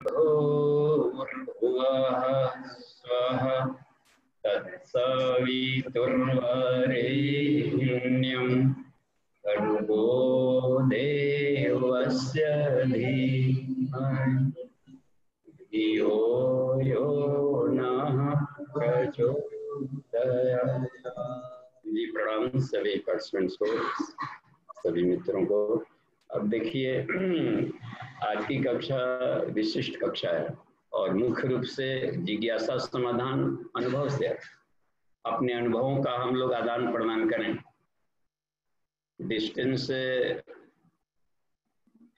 भूर्भुवः स्वः तत्सवितुर्वरेण्यं भर्गो देवस्य धीमहि धियो यो नः प्रचोदयात्। जी प्रणाम सभी पार्टिसिपेंट्स को, सभी मित्रों को। अब देखिए आज की कक्षा विशिष्ट कक्षा है और मुख्य रूप से जिज्ञासा समाधान अनुभव से है। अपने अनुभवों का हम लोग आदान प्रदान करें। डिस्टेंस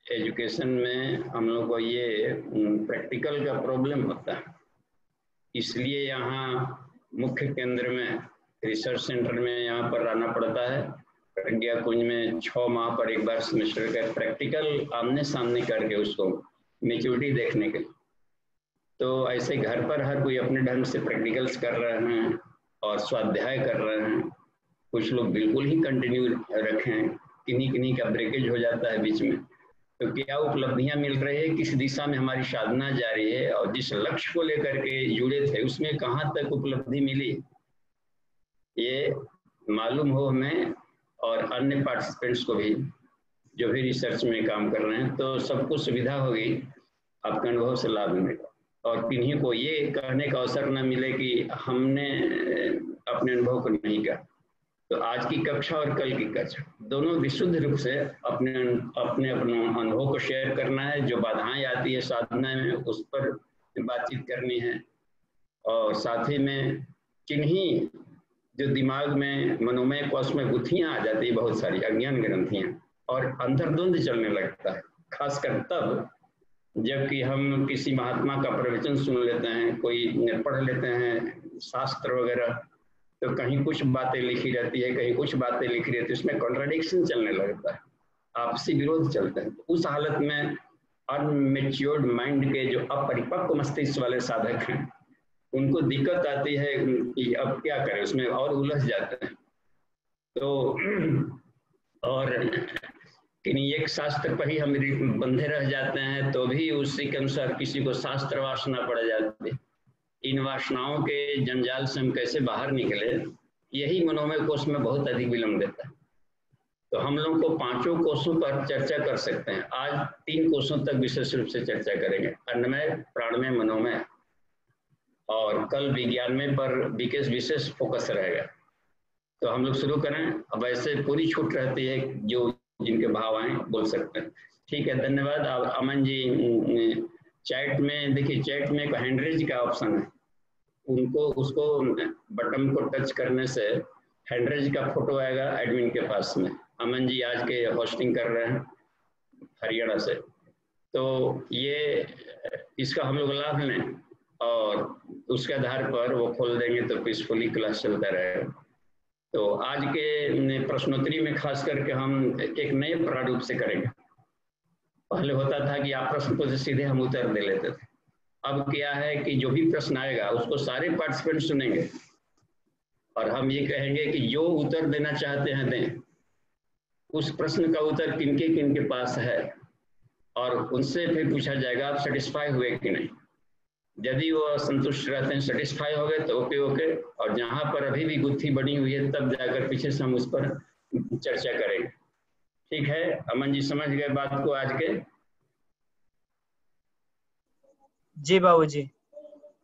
एजुकेशन में हम लोग को ये प्रैक्टिकल का प्रॉब्लम होता है, इसलिए यहाँ मुख्य केंद्र में रिसर्च सेंटर में यहाँ पर रहना पड़ता है। प्रज्ञा कुंज में 6 माह पर एक बार सेमेस्टर का प्रैक्टिकल आमने सामने करके उसको मेच्योरिटी देखने के लिए। तो ऐसे घर पर हर कोई अपने ढंग से प्रैक्टिकल्स कर रहे हैं और स्वाध्याय कर रहे हैं। कुछ लोग बिल्कुल ही कंटिन्यू रखें, किन्हीं का ब्रेकेज हो जाता है बीच में। तो क्या उपलब्धियां मिल रही है, किस दिशा में हमारी साधना जारी है और जिस लक्ष्य को लेकर के जुड़े थे उसमें कहाँ तक उपलब्धि मिली, ये मालूम हो हमें और अन्य पार्टिसिपेंट्स को भी जो भी रिसर्च में काम कर रहे हैं। तो सबको सुविधा होगी, आपके अनुभव से लाभ मिलेगा और किन्हीं को ये कहने का अवसर न मिले कि हमने अपने अनुभव को नहीं कहा। तो आज की कक्षा और कल की कक्षा दोनों विशुद्ध रूप से अपने अनुभव को शेयर करना है। जो बाधाएं आती है साधना में उस पर बातचीत करनी है और साथ ही में किन्हीं जो दिमाग में मनोमय कोश में गुत्थियां आ जाती है, बहुत सारी अज्ञान ग्रंथियां, और अंतर्द्वंद चलने लगता है, खासकर तब जबकि हम किसी महात्मा का प्रवचन सुन लेते हैं, कोई पढ़ लेते हैं शास्त्र वगैरह, तो कहीं कुछ बातें लिखी रहती है, कहीं कुछ बातें लिखी रहती है, उसमें कॉन्ट्राडिक्शन चलने लगता है, आपसी विरोध चलते हैं। उस हालत में अनमेच्योर्ड माइंड के जो अपरिपक्व मस्तिष्क वाले साधक हैं उनको दिक्कत आती है कि अब क्या करें, उसमें और उलझ जाते हैं। तो और किन्हीं एक शास्त्र पर ही हम बंधे रह जाते हैं तो भी उसी के अनुसार किसी को शास्त्र वासना पड़ जाती है। इन वासनाओं के जंजाल से हम कैसे बाहर निकले, यही मनोमय कोश में बहुत अधिक विलंब देता है। तो हम लोग को 5 कोशों पर चर्चा कर सकते हैं। आज 3 कोशों तक विशेष रूप से चर्चा करेंगे, अन्नमय, प्राणमय, मनोमय, और कल विज्ञानमय पर विशेष फोकस रहेगा। तो हम लोग शुरू करें। अब ऐसे पूरी छूट रहती है, जो जिनके भाव आए बोल सकते हैं। ठीक है, धन्यवाद। अब अमन जी चैट में देखिए, चैट में एक हैंड रेज का ऑप्शन है, उसको बटन को टच करने से हैंड रेज का फोटो आएगा एडमिन के पास में। अमन जी आज के होस्टिंग कर रहे हैं हरियाणा से, तो ये इसका हम लोग लाभ लें और उसके आधार पर वो खोल देंगे तो पीसफुली क्लास चलता रहेगा। तो आज के प्रश्नोत्तरी में खास करके हम एक नए प्रारूप से करेंगे। पहले होता था कि आप प्रश्न को सीधे हम उत्तर दे लेते थे, अब क्या है कि जो भी प्रश्न आएगा उसको सारे पार्टिसिपेंट सुनेंगे और हम ये कहेंगे कि जो उत्तर देना चाहते हैं दें। उस प्रश्न का उत्तर किनके किनके पास है और उनसे फिर पूछा जाएगा आप सेटिस्फाई हुए कि नहीं। यदि वो संतुष्ट रहते हैं, सेटिस्फाई हो गए तो ओके ओके, और जहां पर अभी भी गुत्थी बनी हुई है तब जाकर पीछे से हम उस पर चर्चा करेंगे। ठीक है, अमन जी समझ गए बात को आज के? जी बाबूजी।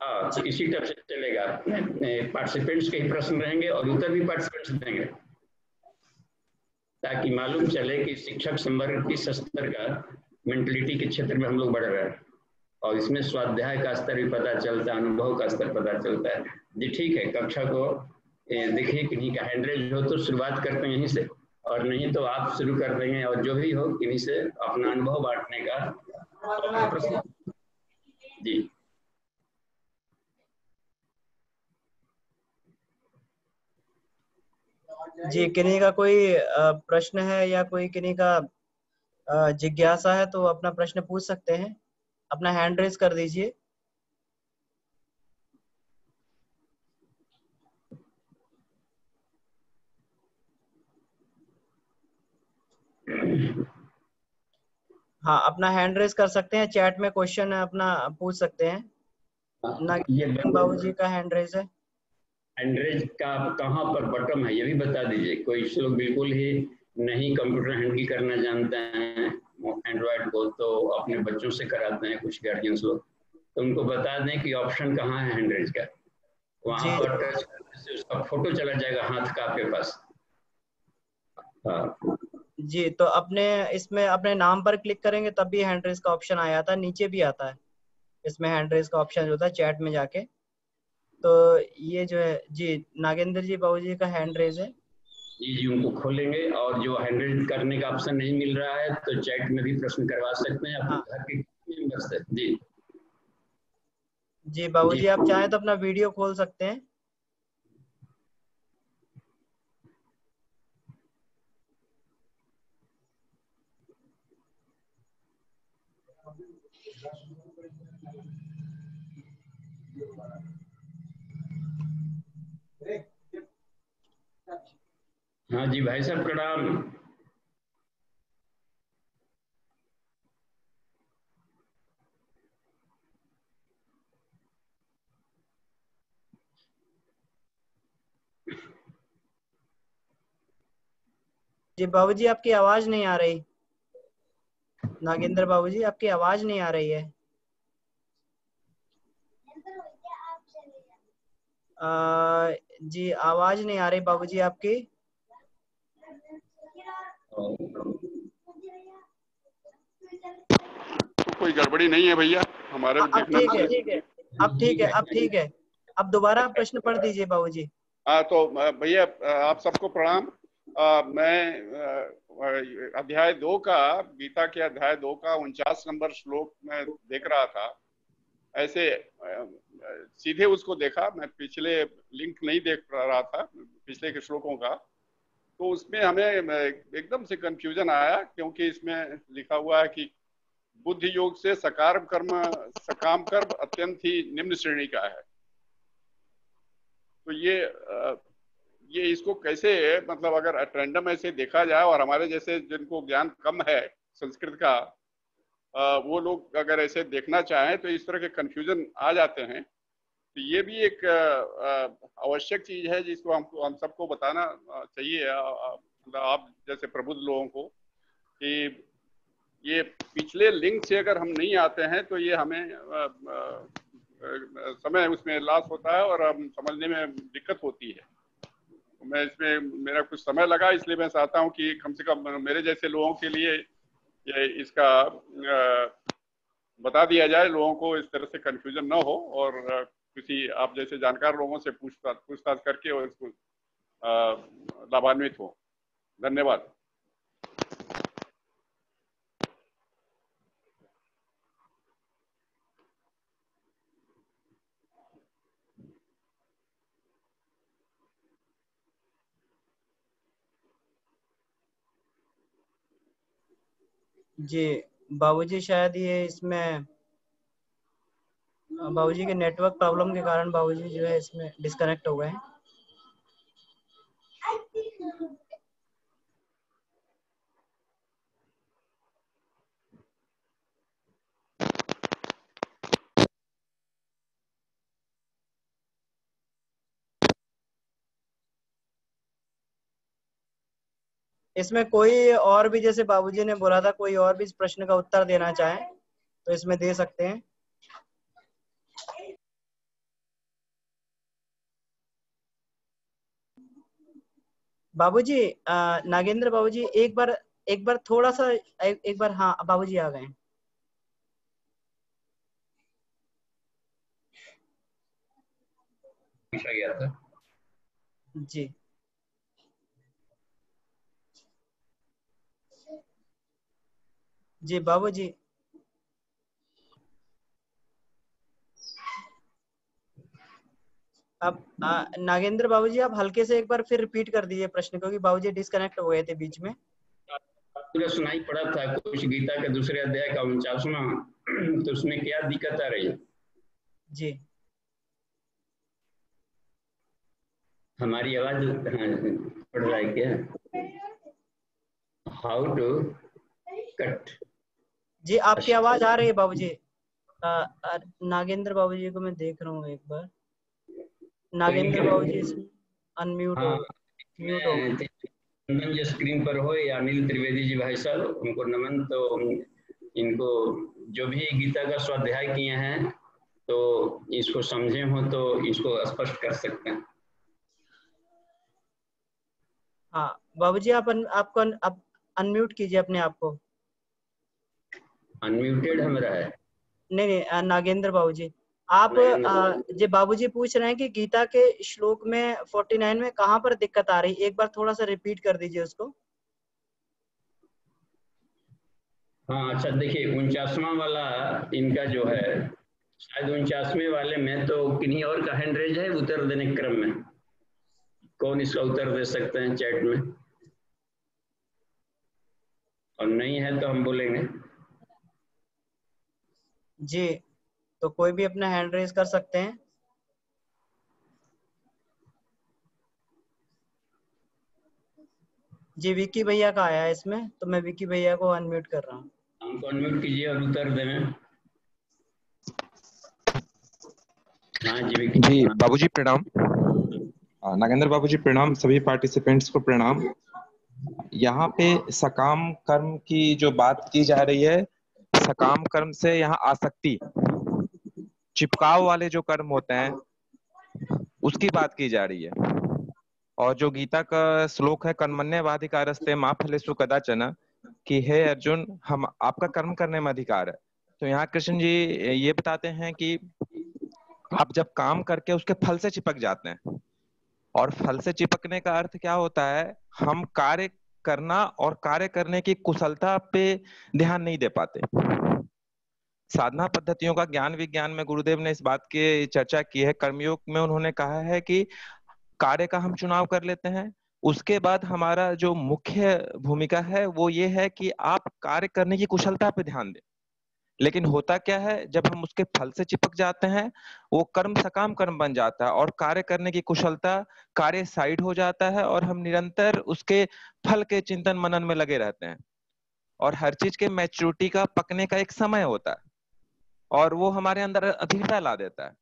हाँ, इसी तरह से चलेगा। पार्टिसिपेंट्स के ही प्रश्न रहेंगे और उत्तर भी पार्टिसिपेंट्स देंगे, ताकि मालूम चले कि शिक्षक संवर्ग किस स्तर का मेंटलिटी के क्षेत्र में हम लोग बढ़ रहे हैं, और इसमें स्वाध्याय का स्तर भी पता चलता है, अनुभव का स्तर पता चलता है। जी ठीक है, कक्षा को देखिए किन्हीं का हैंड रेज हो तो शुरुआत करते हैं यहीं से, और नहीं तो आप शुरू कर देंगे और जो भी हो किन्हीं से अपना अनुभव बांटने का प्रश्न। जी जी, किन्हीं का कोई प्रश्न है या कोई किन्हीं का जिज्ञासा है तो अपना प्रश्न पूछ सकते हैं, अपना हैंड रेज कर दीजिए। हाँ, अपना हैंड रेज कर सकते हैं, चैट में क्वेश्चन अपना पूछ सकते हैं। ये नागेंद्र बाबू जी का हैंड रेज है। हैंडरेज का कहाँ पर बटन है ये भी बता दीजिए। कोई लोग बिल्कुल ही नहीं कंप्यूटर हैंडल करना जानते हैं एंड्रॉयड को, तो अपने बच्चों से कराते हैं कुछ गार्जियंस लोग, तो उनको बता दें कि ऑप्शन कहाँ है हैंडरेज का। वहां जी पर टच करने से उसका फोटो चला जाएगा हाथ का आपके पास। हाँ जी, तो अपने इसमें अपने नाम पर क्लिक करेंगे तब भी हैंड रेज का ऑप्शन आ जाता है, नीचे भी आता है इसमें हैंड रेज का ऑप्शन जो होता है चैट में जाके। तो ये जो है जी, नागेंद्र जी बाबू जी का हैंड रेज है। जी जी, उनको खोलेंगे और जो हैंडल करने का ऑप्शन नहीं मिल रहा है तो चैट में भी प्रश्न करवा सकते हैं अपने हाँ घर के मेंबर से। जी जी बाबू जी जी, आप चाहें तो अपना वीडियो खोल सकते हैं। हाँ जी भाई साहब प्रणाम। जी बाबू जी, आपकी आवाज नहीं आ रही। नागेंद्र बाबू जी, आपकी आवाज नहीं आ रही है। जी आवाज नहीं आ रही बाबू जी आपकी। तो कोई गड़बड़ी नहीं है भैया हमारे अब देखने ठीक है, में। अब ठीक है, अब ठीक है। अब दोबारा प्रश्न पढ़ दीजिए बाबू जी। हाँ तो भैया आप सबको प्रणाम। मैं अध्याय 2 का, गीता के अध्याय 2 का 49 नंबर श्लोक में देख रहा था। ऐसे सीधे उसको देखा, मैं पिछले लिंक नहीं देख रहा था पिछले के श्लोकों का। तो उसमें हमें एकदम से कंफ्यूजन आया, क्योंकि इसमें लिखा हुआ है कि बुद्धि योग से सकाम कर्म अत्यंत ही निम्न श्रेणी का है। तो ये इसको कैसे, मतलब अगर रैंडम ऐसे देखा जाए और हमारे जैसे जिनको ज्ञान कम है संस्कृत का, वो लोग अगर ऐसे देखना चाहें तो इस तरह के कंफ्यूजन आ जाते हैं। तो ये भी एक आवश्यक चीज है जिसको हम सबको बताना चाहिए, मतलब आप जैसे प्रबुद्ध लोगों को, कि ये पिछले लिंक से अगर हम नहीं आते हैं तो ये हमें समय उसमें लॉस होता है और हम समझने में दिक्कत होती है। मैं इसमें मेरा कुछ समय लगा, इसलिए मैं चाहता हूं कि कम से कम मेरे जैसे लोगों के लिए ये इसका बता दिया जाए, लोगों को इस तरह से कंफ्यूजन ना हो, और किसी आप जैसे जानकार लोगों से पूछताछ करके और इसको लाभान्वित हो। धन्यवाद। जी बाबूजी, शायद ये इसमें बाबूजी के नेटवर्क प्रॉब्लम के कारण बाबूजी जो है इसमें डिस्कनेक्ट हो गए हैं। इसमें कोई और भी, जैसे बाबूजी ने बोला था, कोई और भी इस प्रश्न का उत्तर देना चाहे तो इसमें दे सकते हैं। बाबूजी, नागेंद्र बाबूजी, एक बार थोड़ा सा, एक बार, हाँ बाबूजी आ गए हैं। पूछा गया था। जी जी बाबूजी, अब नागेंद्र बाबूजी, आप हल्के से एक बार फिर रिपीट कर दीजिए प्रश्न, क्योंकि बाबूजी डिस्कनेक्ट हो गए थे बीच में। पूरा सुनाई पड़ा था कुछ गीता के दूसरे अध्याय का 49वां, तो उसमें क्या दिक्कत आ रही है? जी हमारी आवाज पड़ रहा है क्या? हाउ टू कट जी आपकी अच्छा। आवाज आ रही है बाबूजी। नागेंद्र बाबूजी को मैं देख रहा हूँ एक बार। तो नागेंद्र बाबूजी इनके, इसमें अनम्यूट हो, हाँ, म्यूट हो गए। नमन जो स्क्रीन पर हो, या अनिल त्रिवेदी जी भाई साहब, उनको नमन। तो इनको जो भी गीता का स्वाध्याय किए हैं तो इसको समझे हो तो इसको स्पष्ट कर सकते हैं। हाँ बाबूजी आप आपको आप अनम्यूट कीजिए अपने आप को। अनम्यूटेड है मेरा है। नहीं नहीं नागेंद्र बाबूजी आप नागेंद्र, जो बाबूजी पूछ रहे हैं कि गीता के श्लोक में 49 में कहाँ पर दिक्कत आ रही, एक बार थोड़ा सा रिपीट कर दीजिए उसको। हाँ अच्छा, देखिए 49वां वाला इनका जो है, शायद 49वें वाले में तो किन्हीं और का हैंड रेज है उत्तर देने के क्रम में। कौन इसका उत्तर दे सकते हैं चैट में? और नहीं है तो हम बोलेंगे। जी तो कोई भी अपना हैंड रेज कर सकते हैं। जी विकी भैया का आया है इसमें, तो मैं विकी भैया को अनम्यूट कर रहा हूँ। हमको अनम्यूट कीजिए और उत्तर दें। हाँ जी विकी जी हाँ। बाबूजी प्रणाम। नागेंद्र बाबूजी प्रणाम, सभी पार्टिसिपेंट्स को प्रणाम। यहाँ पे सकाम कर्म की जो बात की जा रही है, सकाम कर्म से यहाँ आसक्ति, चिपकाव वाले जो कर्म होते हैं उसकी बात की जा रही है। और जो गीता का श्लोक है, कर्मण्येवाधिकारस्ते मा फलेषु कदाचन, कि हे अर्जुन हम आपका कर्म करने में अधिकार है। तो यहाँ कृष्ण जी ये बताते हैं कि आप जब काम करके उसके फल से चिपक जाते हैं, और फल से चिपकने का अर्थ क्या होता है, हम कार्य करना और कार्य करने की कुशलता पे ध्यान नहीं दे पाते। साधना पद्धतियों का ज्ञान विज्ञान में गुरुदेव ने इस बात की चर्चा की है। कर्मयोग में उन्होंने कहा है कि कार्य का हम चुनाव कर लेते हैं, उसके बाद हमारा जो मुख्य भूमिका है वो ये है कि आप कार्य करने की कुशलता पे ध्यान दें। लेकिन होता क्या है, जब हम उसके फल से चिपक जाते हैं, वो कर्म सकाम कर्म बन जाता है और कार्य करने की कुशलता, कार्य साइड हो जाता है और हम निरंतर उसके फल के चिंतन मनन में लगे रहते हैं। और हर चीज के मैच्योरिटी का, पकने का एक समय होता है, और वो हमारे अंदर अधीरता ला देता है।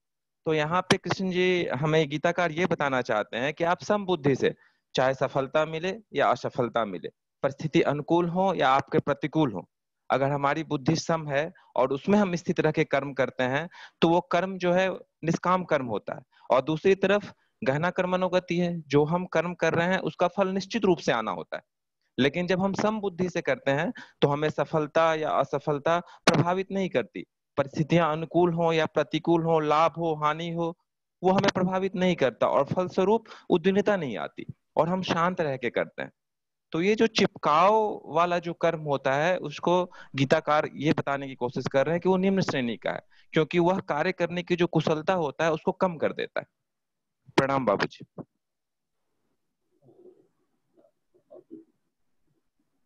तो यहाँ पे कृष्ण जी हमें गीताकार ये बताना चाहते हैं कि आप सम बुद्धि से, चाहे सफलता मिले या असफलता मिले, परिस्थिति अनुकूल हो या आपके प्रतिकूल हो, अगर हमारी बुद्धि सम है और उसमें हम स्थित रह के कर्म करते हैं, तो वो कर्म जो है निष्काम कर्म होता है। और दूसरी तरफ गहना कर्मणोगति है, जो हम कर्म कर रहे हैं उसका फल निश्चित रूप से आना होता है। लेकिन जब हम सम बुद्धि से करते हैं तो हमें सफलता या असफलता प्रभावित नहीं करती। परिस्थितियां अनुकूल हो या प्रतिकूल हो, लाभ हो हानि हो, वो हमें प्रभावित नहीं करता और फलस्वरूप उद्विग्नता नहीं आती, और हम शांत रह के करते हैं। तो ये जो चिपकाव वाला जो कर्म होता है, उसको गीताकार ये बताने की कोशिश कर रहे हैं कि वो निम्न श्रेणी का है, क्योंकि वह कार्य करने की जो कुशलता होता है उसको कम कर देता है। प्रणाम बाबूजी।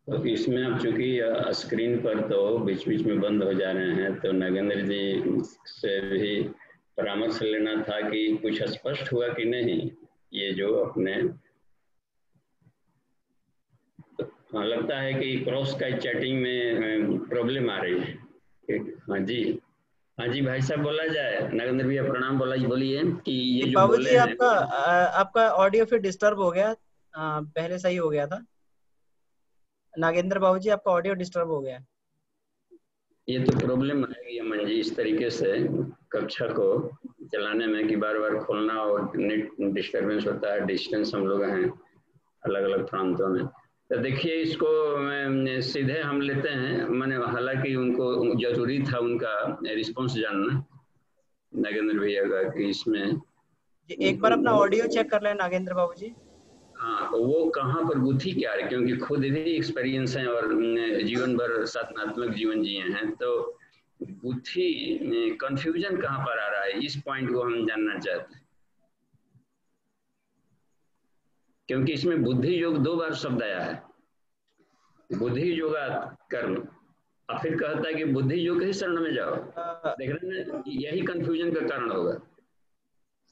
तो इसमें अब चूंकि स्क्रीन पर तो बीच बीच में बंद हो जा रहे हैं, तो नागेंद्र जी से भी परामर्श लेना था कि कुछ स्पष्ट हुआ कि नहीं ये जो अपने। हाँ लगता है कि क्रॉस का चैटिंग में प्रॉब्लम आ रही है। हाँ जी, हाँ जी भाई साहब बोला जाए। नागेंद्र भैया प्रणाम, बोलिए कि ये जो बोले बाबूजी हैं। आपका ऑडियो फिर डिस्टर्ब हो गया। पहले सही हो गया था। नागेंद्र बाबूजी आपका ऑडियो डिस्टर्ब हो गया। ये तो प्रॉब्लम आएगी अमन जी इस तरीके से कक्षा को चलाने में कि बार बार खोलना और नेट डिस्टर्बेंस होता है। डिस्टेंस हम लोग हैं अलग अलग प्रांतों में। तो देखिए इसको सीधे हम लेते हैं, मैंने हालांकि उनको जरूरी था उनका रिस्पॉन्स जानना नागेंद्र भैया का कि इसमें एक बार अपना ऑडियो चेक कर लें नागेंद्र बाबूजी। हाँ वो कहाँ पर बुद्धि क्या है, क्योंकि खुद भी एक्सपीरियंस है और जीवन भर साधनात्मक जीवन जिए हैं, तो बुद्धि कंफ्यूजन कहाँ पर आ रहा है, इस पॉइंट को हम जानना चाहते हैं। क्योंकि इसमें बुद्धि योग 2 बार शब्द आया है, बुद्धि योगा कर्म, और फिर कहता है कि बुद्धि योग ही शरण में जाओ। देख रहे हैं, यही कंफ्यूजन का कारण होगा।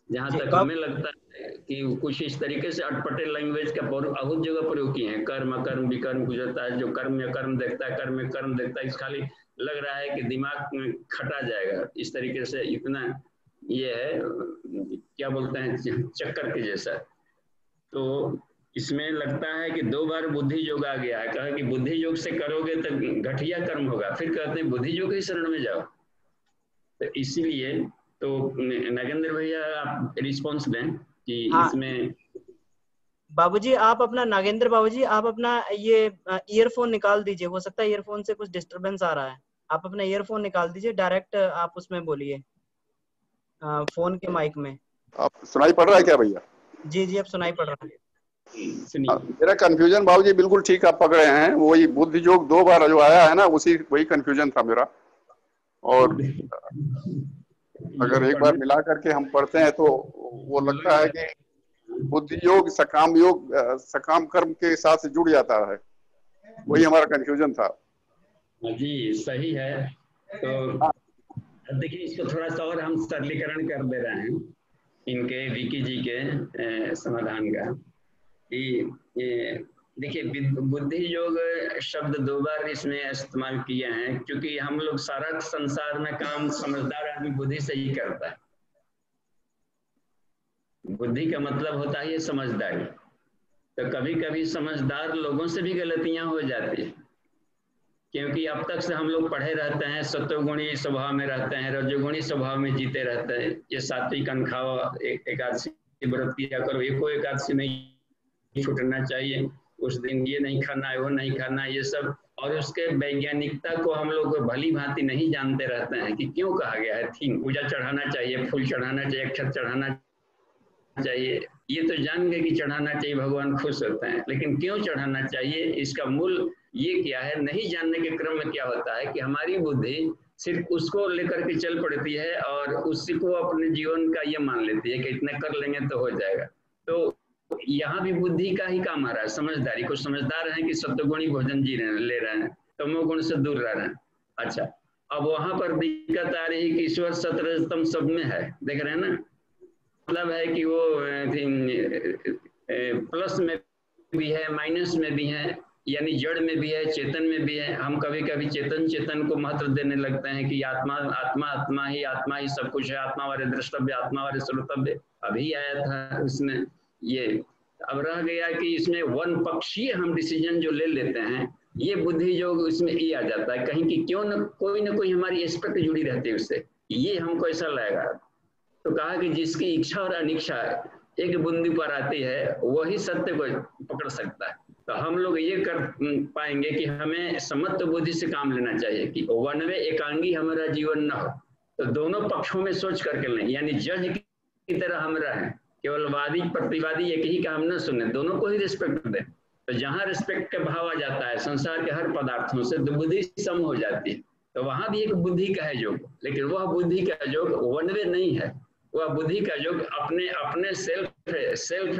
जहां तक हमें लगता है कि कुछ इस तरीके से अटपटे लैंग्वेज का बहुत जगह प्रयोग किए हैं, कर्म अकर्म विकर्म कुछ होता है, जो कर्म में कर्म देखता है, कर्म में कर्म देखता है, इस खाली लग रहा है कि दिमाग में खटा जाएगा, इस तरीके से इतना ये है, क्या बोलते हैं, चक्कर के जैसा। तो इसमें लगता है कि 2 बार बुद्धि योग आ गया है। कहा कि बुद्धि योग से करोगे तो घटिया कर्म होगा, फिर कहते हैं बुद्धि योग ही शरण में जाओ। तो इसीलिए तो नागेंद्र भैया आप रिस्पॉन्स दें कि हाँ। इसमें। बाबूजी आप अपना, नागेंद्र बाबूजी आप अपना ये ईयरफोन निकाल दीजिए, हो सकता है ईयरफोन से कुछ डिस्टरबेंस आ रहा है। आप अपना ईयरफोन निकाल दीजिए, डायरेक्ट आप उसमें बोलिए फोन के माइक में। आप सुनाई पड़ रहा है क्या भैया? जी जी अब सुनाई पड़ रहा है। मेरा कंफ्यूजन बाबूजी बिल्कुल ठीक आप पकड़े हैं, वही बुद्धि योग 2 बार जो आया है ना, वही कंफ्यूजन था मेरा। और अगर एक बार मिला करके हम पढ़ते हैं तो वो लगता है कि बुद्धि योग सकाम कर्म के साथ से जुड़ जाता है, वही हमारा कंफ्यूजन था। जी सही है। तो देखिए इसको थोड़ा सा और हम सरलीकरण कर दे रहे हैं इनके विकी जी के समाधान का कि देखिए बुद्धि योग शब्द 2 बार इसमें इस्तेमाल किए हैं, क्योंकि हम लोग सारा संसार में काम समझदार आदमी बुद्धि से ही करता है। बुद्धि का मतलब होता है ये समझदारी। तो कभी कभी समझदार लोगों से भी गलतियां हो जाती है, क्योंकि अब तक से हम लोग पढ़े रहते हैं, सत्वगुणी स्वभाव में रहते हैं, रजोगुणी स्वभाव में जीते रहते हैं। ये सात्विक अन्न खाओ, एकादशी व्रत किया करो, एको एकादशी नहीं छूटना चाहिए, उस दिन ये नहीं खाना है, वो नहीं खाना, ये सब। और उसके वैज्ञानिकता को हम लोग भली भांति नहीं जानते रहते हैं कि क्यों कहा गया है। थीम पूजा चढ़ाना चाहिए, फूल चढ़ाना चाहिए, अक्षत चढ़ाना चाहिए, ये तो जान गए कि चढ़ाना चाहिए, भगवान खुश होते हैं, लेकिन क्यों चढ़ाना चाहिए, इसका मूल ये क्या है, नहीं जानने के क्रम में क्या होता है कि हमारी बुद्धि सिर्फ उसको लेकर के चल पड़ती है और उसी को अपने जीवन का ये मान लेती है कि इतना कर लेंगे तो हो जाएगा। तो यहाँ भी बुद्धि का ही काम आ रहा है, समझदारी को। समझदार है कि सत्वगुणी भोजन ले रहे हैं, तमोगुण से दूर रह रहे हैं। अच्छा, अब वहां पर दिक्कत आ रही है कि ईश्वर सतरजतम सब में है, देख रहे हैं ना। मतलब है कि वो प्लस में भी है, माइनस में भी है, यानी जड़ में भी है, चेतन में भी है। हम कभी कभी चेतन को महत्व देने लगते हैं कि आत्मा ही सब कुछ है, आत्मा वाले द्रष्टव्य, आत्मा वाले श्रोतव्य। अभी आया था उसमें ये, अब रह गया कि इसमें वन पक्षीय हम डिसीजन जो ले लेते हैं, ये बुद्धि जो इसमें ये आ जाता है कहीं कि क्यों न कोई हमारी एस्पेक्ट जुड़ी रहती है उससे, ये हमको ऐसा लगेगा। तो कहा कि जिसकी इच्छा और अनिच्छा एक बूंदी पर आती है वही सत्य को पकड़ सकता है। तो हम लोग ये कर पाएंगे कि हमें समत्व बुद्धि से काम लेना चाहिए कि वन वे एकांगी हमारा जीवन न हो। तो दोनों पक्षों में सोच करके लें, यानी जज की तरह हम रहें, केवल वादी प्रतिवादी एक ही का हम न सुने, दोनों को ही रिस्पेक्ट दें। तो जहाँ रिस्पेक्ट का भाव आ जाता है संसार के हर पदार्थों से, तो बुद्धि सम हो जाती है। तो वहां भी एक बुद्धि का है योग, लेकिन वह बुद्धि का योग वन वे नहीं है, वह बुद्धि का योग अपने सेल्फ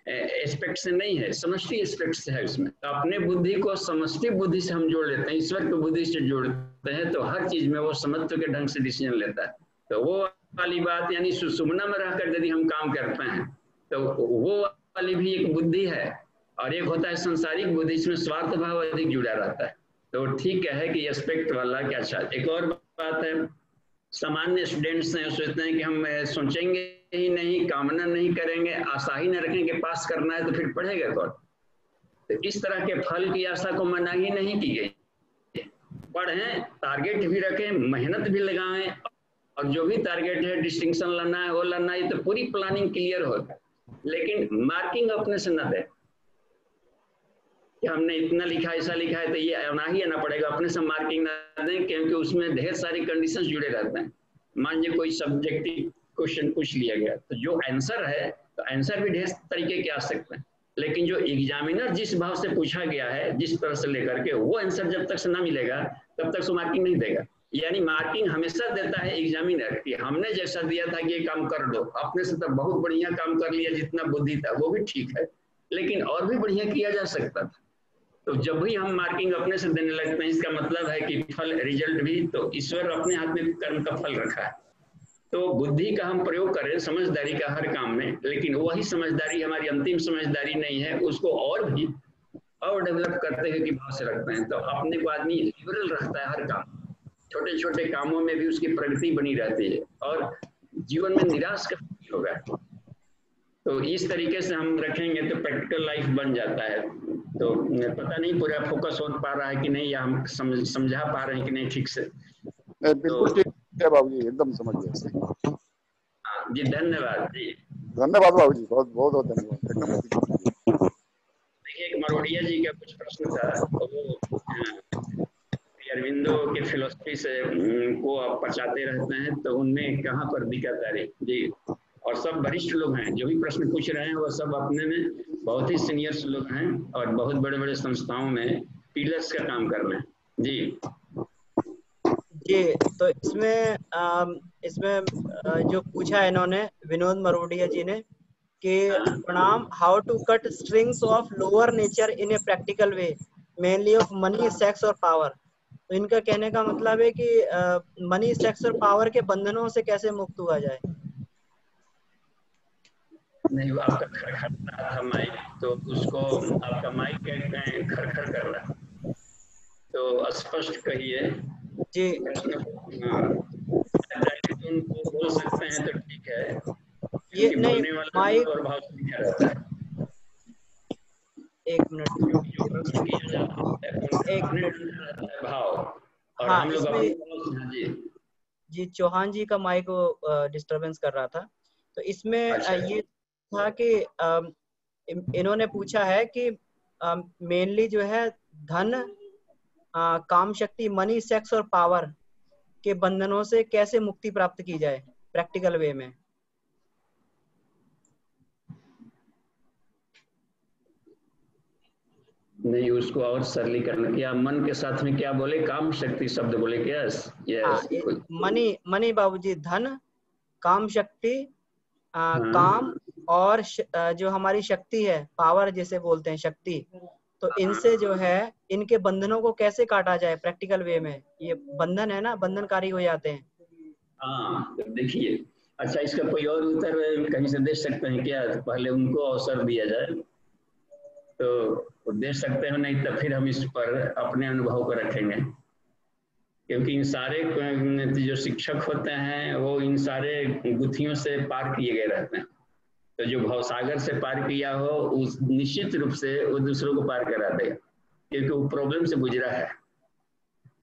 एस्पेक्ट से नहीं है, समष्टि एस्पेक्ट से है उसमें। तो अपने बुद्धि को समष्टि बुद्धि से हम जोड़ लेते हैं, ईश्वर की बुद्धि से जोड़ते हैं, तो हर चीज में वो समत्व के ढंग से डिसीजन लेता है। तो वो वाली बात, यानी सुषुम्ना में रहकर यदि हम काम करते हैं तो वो वाली भी एक बुद्धि है। और एक होता है संसारिक बुद्धि, इसमें स्वार्थ भाव अधिक जुड़ा रहता है। तो ठीक है कि एस्पेक्ट वाला क्या। अच्छा, एक और बात है, सामान्य स्टूडेंट्स हैं सोचते हैं कि हम सोचेंगे ही नहीं, कामना नहीं करेंगे, आशा ही न रखेंगे, पास करना है तो फिर पढ़ेगा कौन। तो इस तरह के फल की आशा को मनाही नहीं की गई। पढ़ें, टारगेट भी रखें, मेहनत भी लगाएं, और जो भी टारगेट है, डिस्टिंक्शन लाना है, वो लाना है, तो पूरी प्लानिंग क्लियर होगा। लेकिन मार्किंग अपने से न दे कि हमने इतना लिखा, ऐसा लिखा है तो ये आना ही आना पड़ेगा, अपने से मार्किंग ना दें, क्योंकि उसमें ढेर सारी कंडीशंस जुड़े रहते हैं। मान लीजिए कोई सब्जेक्टिव क्वेश्चन पूछ लिया गया, तो जो आंसर है, तो आंसर भी ढेर तरीके के आ सकते हैं, लेकिन जो एग्जामिनर जिस भाव से पूछा गया है, जिस तरह से लेकर के, वो आंसर जब तक से ना मिलेगा तब तक से मार्किंग नहीं देगा। यानी मार्किंग हमेशा देता है एग्जामिनर कि हमने जैसा दिया था कि ये काम कर दो, अपने से तो बहुत बढ़िया काम कर लिया, जितना बुद्धि था वो भी ठीक है, लेकिन और भी बढ़िया किया जा सकता था। तो जब भी हम मार्किंग अपने से देने लगते हैं, इसका मतलब है कि फल, रिजल्ट भी तो ईश्वर अपने हाथ में कर्म का फल रखा है। तो बुद्धि का हम प्रयोग करें समझदारी का हर काम में, लेकिन वही समझदारी हमारी अंतिम समझदारी नहीं है, उसको और भी और डेवलप करते हुए की भाव से रखते हैं। तो अपने को आदमी लिबरल रखता है हर काम, छोटे छोटे कामों में भी उसकी प्रगति बनी रहती है और जीवन में निराश कभी होगा। तो इस तरीके से हम रखेंगे तो प्रैक्टिकल लाइफ बन जाता है। तो पता नहीं पूरा फोकस हो पा रहा है कि नहीं, या हम समझा पा रहे हैं कि नहीं ठीक से। बिल्कुल ठीक है बाबू जी, एकदम समझ गए। जी धन्यवाद जी। धन्यवाद बाबू जी, बहुत बहुत धन्यवाद। देखिए एक मरोड़िया जी का कुछ प्रश्न था, वो अरविंदो के फिलोसफी से को आप पचाते रहते हैं, तो उनमें कहाँ पर दिक्कत आ रही जी। और सब वरिष्ठ लोग हैं जो भी प्रश्न पूछ रहे हैं, वो सब अपने में बहुत ही सीनियर्स लोग हैं और बहुत बड़े बड़े संस्थाओं में पिलर्स का काम कर रहे हैं जी। जी तो इसमें जो पूछा है इन्होंने विनोद मरोड़िया जी ने कि प्रणाम, how to cut strings of lower nature in a practical way mainly of money, sex और पावर। तो इनका कहने का मतलब है कि मनी, सेक्स और पावर के बंधनों से कैसे मुक्त हुआ जाए। नहीं, वो आपका खरखर रहा था माइक, तो उसको आपका माइक खरखर कर रहा, तो स्पष्ट कहिए जी। उनको बोल सकते हैं तो ठीक है, ये नहीं बोलने वाला माइक और भाव से लिखा रहता है। एक मिनट, जो प्रश्न किया जाता है एक मिनट भाव, और हाँ, हम लोग इसमें जी चौहान जी का माइक डिस्टरबेंस कर रहा था। तो इसमें अच्छा। ये था कि इन्होंने पूछा है कि मेनली जो है धन, काम शक्ति, मनी, सेक्स और पावर के बंधनों से कैसे मुक्ति प्राप्त की जाए प्रैक्टिकल वे में। नहीं, उसको और सरलीकरण किया, मन के साथ में क्या बोले, काम शक्ति शब्द बोले क्या? यस, मनी बाबूजी, धन, काम शक्ति, काम और जो हमारी शक्ति है, पावर जिसे बोलते हैं शक्ति, तो इनसे जो है इनके बंधनों को कैसे काटा जाए प्रैक्टिकल वे में। ये बंधन है ना, बंधनकारी हो जाते हैं। हाँ तो देखिए, अच्छा इसका कोई और उत्तर कहीं से दे सकते हैं क्या? पहले उनको अवसर दिया जाए तो दे सकते हो, नहीं तो फिर हम इस पर अपने अनुभव को रखेंगे, क्योंकि इन सारे जो शिक्षक होते हैं वो इन सारे गुत्थियों से पार किए गए रहते हैं। तो जो भवसागर से पार किया हो उस निश्चित रूप से वो दूसरों को पार करा देगा, क्योंकि वो प्रॉब्लम से गुजरा है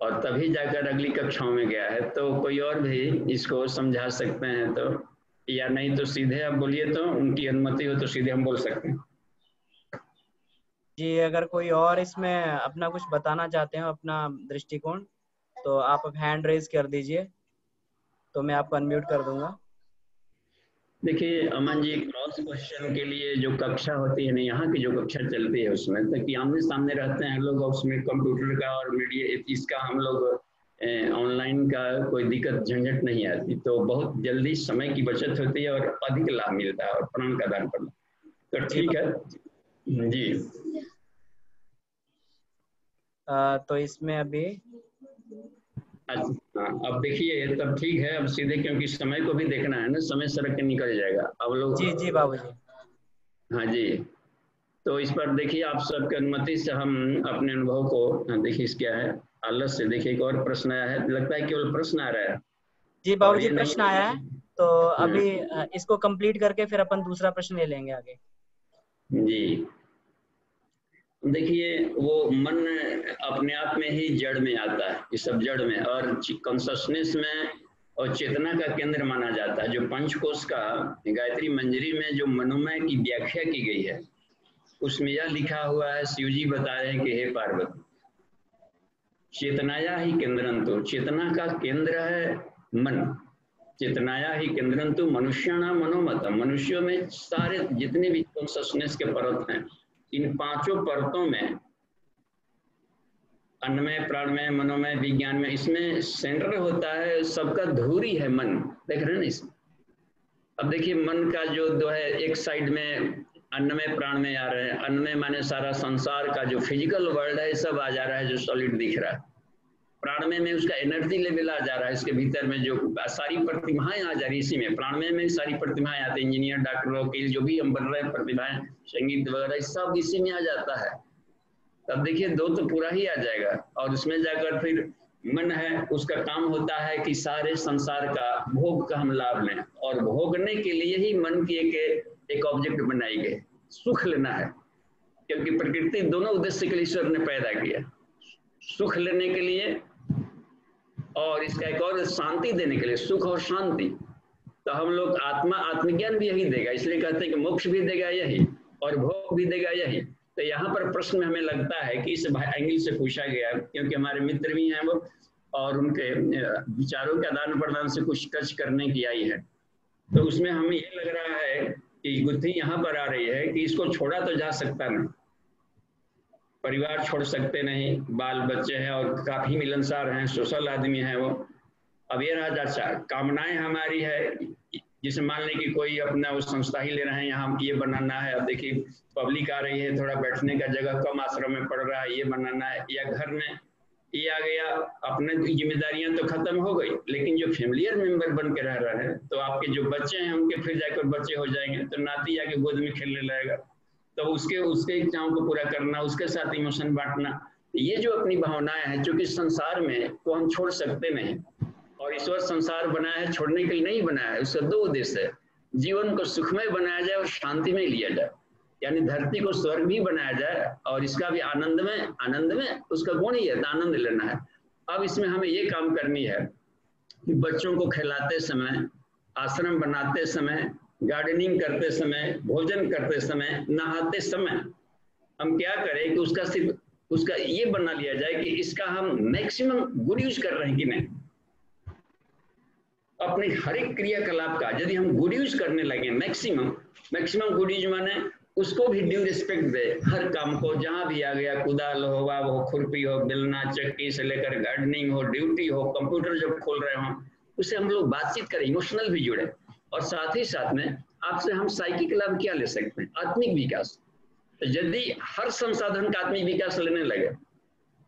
और तभी जाकर अगली कक्षाओं में गया है। तो कोई और भी इसको समझा सकते हैं तो, या नहीं तो सीधे आप बोलिए, तो उनकी अनुमति हो तो सीधे हम बोल सकते हैं। जी अगर कोई और इसमें अपना कुछ बताना चाहते हो, अपना दृष्टिकोण, तो आप अब हैंड रेज कर दीजिए तो मैं आपको अनम्यूट कर दूंगा। देखिए अमन जी, क्रॉस क्वेश्चन के लिए जो कक्षा होती है ना, यहाँ की जो कक्षा चलती है उसमें तो कि आमने सामने रहते हैं लोग, उसमें कंप्यूटर का और मीडिया इसका हम लोग ऑनलाइन का कोई दिक्कत झंझट नहीं आती, तो बहुत जल्दी समय की बचत होती है और अधिक लाभ मिलता है और प्राण का दान करना। तो ठीक है जी। तो इसमें अभी अब देखिए तब ठीक है, अब सीधे, क्योंकि समय को भी देखना है ना, समय सड़क के निकल जाएगा अब लोग। जी बाबूजी। हाँ जी, तो इस पर देखिए आप सबकी अनुमति से हम अपने अनुभव को देखिए क्या है आलस से। देखिए एक और प्रश्न आया है, लगता है केवल प्रश्न आ रहा है। जी बाबूजी प्रश्न आया है, तो अभी इसको कंप्लीट करके फिर अपन दूसरा प्रश्न ले लेंगे आगे। जी देखिए वो मन अपने आप में ही जड़ में आता है, ये सब जड़ में, और कॉन्शसनेस में और चेतना का केंद्र माना जाता है। जो पंचकोश का गायत्री मंजरी में जो मनोमय की व्याख्या की गई है उसमें यह लिखा हुआ है, शिव जी बता रहे हैं कि हे पार्वती, चेतनाया ही केंद्रंतु, चेतना का केंद्र है मन, चेतनाया ही केंद्रंतु मनुष्याणाम मनोमतम, मनुष्यों में सारे जितने भी कॉन्शसनेस के परत हैं, इन पांचों परतों में, अन्नमय, प्राणमय, मनोमय, विज्ञान में, इसमें सेंटर होता है सबका धुरी है मन। देख रहे हैं ना इसमें। अब देखिए मन का जो है एक साइड में अन्नमय प्राण में आ रहे हैं, अन्नमय माने सारा संसार का जो फिजिकल वर्ल्ड है सब आ जा रहा है, जो सॉलिड दिख रहा है। प्राणमय में उसका एनर्जी लेवल आ जा रहा है, इसके भीतर में जो सारी प्रतिभाएं आ जा रही है, इसी में प्राणमय में सारी प्रतिभाएं आती है, इंजीनियर, डॉक्टर, वकील, जो भी हम बन रहे हैं प्रतिभाएं, संगीत वगैरह सब इसी में आ जाता है। तब देखिए 2 तो पूरा ही आ जाएगा। और उसमें जाकर फिर मन है, उसका काम होता है कि सारे संसार का भोग का हम लाभ लें, और भोगने के लिए ही मन की एक ऑब्जेक्ट बनाई गई, सुख लेना है। क्योंकि प्रकृति दोनों उद्देश्य के लिए ईश्वर ने पैदा किया, सुख लेने के लिए और इसका एक और शांति देने के लिए, सुख और शांति। तो हम लोग आत्मज्ञान भी यही देगा, इसलिए कहते हैं कि मोक्ष भी देगा यही और भोग भी देगा यही। तो यहाँ पर प्रश्न हमें लगता है कि इस एंगल से पूछा गया, क्योंकि हमारे मित्र भी हैं वो, और उनके विचारों के आदान प्रदान से कुछ टच करने की आई है। तो उसमें हमें ये लग रहा है कि गुत्थी यहाँ पर आ रही है कि इसको छोड़ा तो जा सकता नहीं, परिवार छोड़ सकते नहीं, बाल बच्चे हैं और काफी मिलनसार हैं, सोशल आदमी है वो। अब ये रहा अच्छा, कामनाएं हमारी है, जिसे मान लें कि कोई अपना वो संस्था ही ले रहे हैं, यहाँ ये बनाना है। अब देखिए पब्लिक आ रही है, थोड़ा बैठने का जगह कम आश्रम में पड़ रहा है, ये बनाना है, या घर में ये आ गया, अपने जिम्मेदारियां तो खत्म हो गई, लेकिन जो फैमिलियर मेंबर बन के रह रहे हैं, तो आपके जो बच्चे हैं उनके फिर जाकर बच्चे हो जाएंगे, तो नाती जाके गोद में खेलने लगेगा, तो उसके इच्छाओं को पूरा करना, उसके साथ इमोशन बांटना, ये जो अपनी भावनाएं हैं, क्योंकि संसार में को हम छोड़ सकते नहीं, और ईश्वर संसार बनाया है छोड़ने के लिए नहीं बनाया है। उसका 2 उद्देश्य है, जीवन को सुखमय बनाया जाए और शांति में लिया जाए, यानी धरती को स्वर्ग भी बनाया जाए और इसका भी आनंद में उसका गुण ही है, आनंद लेना है। अब इसमें हमें ये काम करनी है कि बच्चों को खिलाते समय, आश्रम बनाते समय, गार्डनिंग करते समय, भोजन करते समय, नहाते समय हम क्या करें कि उसका सिर्फ उसका ये बना लिया जाए कि इसका हम मैक्सिमम गुड यूज कर रहे हैं कि नहीं। अपने हर एक क्रियाकलाप का यदि हम गुड यूज करने लगे, मैक्सिमम गुड यूज माने उसको भी ड्यू रिस्पेक्ट दे, हर काम को, जहां भी आ गया, कुदाल हो, वाव हो, खुरपी हो, बेलना, चक्की से लेकर गार्डनिंग हो, ड्यूटी हो, कंप्यूटर जब खोल रहे हो, उससे हम लोग बातचीत करें, इमोशनल भी जुड़े, और साथ ही साथ में आपसे हम साइकिक लाभ क्या ले सकते हैं, आत्मिक विकास। तो यदि हर संसाधन का आत्मिक विकास लेने लगे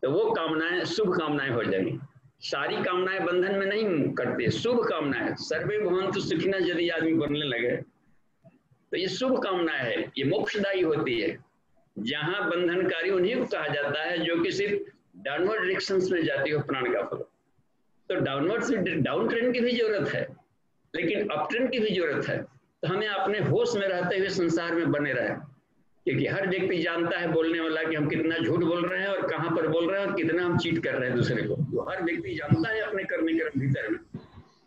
तो वो कामनाएं शुभ कामनाएं हो जाएंगी। सारी कामनाएं बंधन में नहीं करती है, शुभ कामनाएं, सर्वे भवन्तु सुखिनः यदि आदमी बनने लगे तो ये शुभ कामनाएं है, ये मोक्षदायी होती है। जहां बंधनकारी उन्हीं को कहा जाता है जो कि सिर्फ डाउनवर्ड डायरेक्शन में जाती हो प्राण का फल। तो डाउनवर्ड से डाउन ट्रेंड की भी जरूरत है, लेकिन अप ट्रेंड की भी जरूरत है। तो हमें अपने होश में रहते हुए संसार में बने रहे, क्योंकि हर व्यक्ति जानता है बोलने वाला कि हम कितना झूठ बोल रहे हैं और कहां पर बोल रहे हैं और कितना हम चीट कर रहे हैं दूसरे को, तो हर व्यक्ति जानता है अपने करने के भीतर में।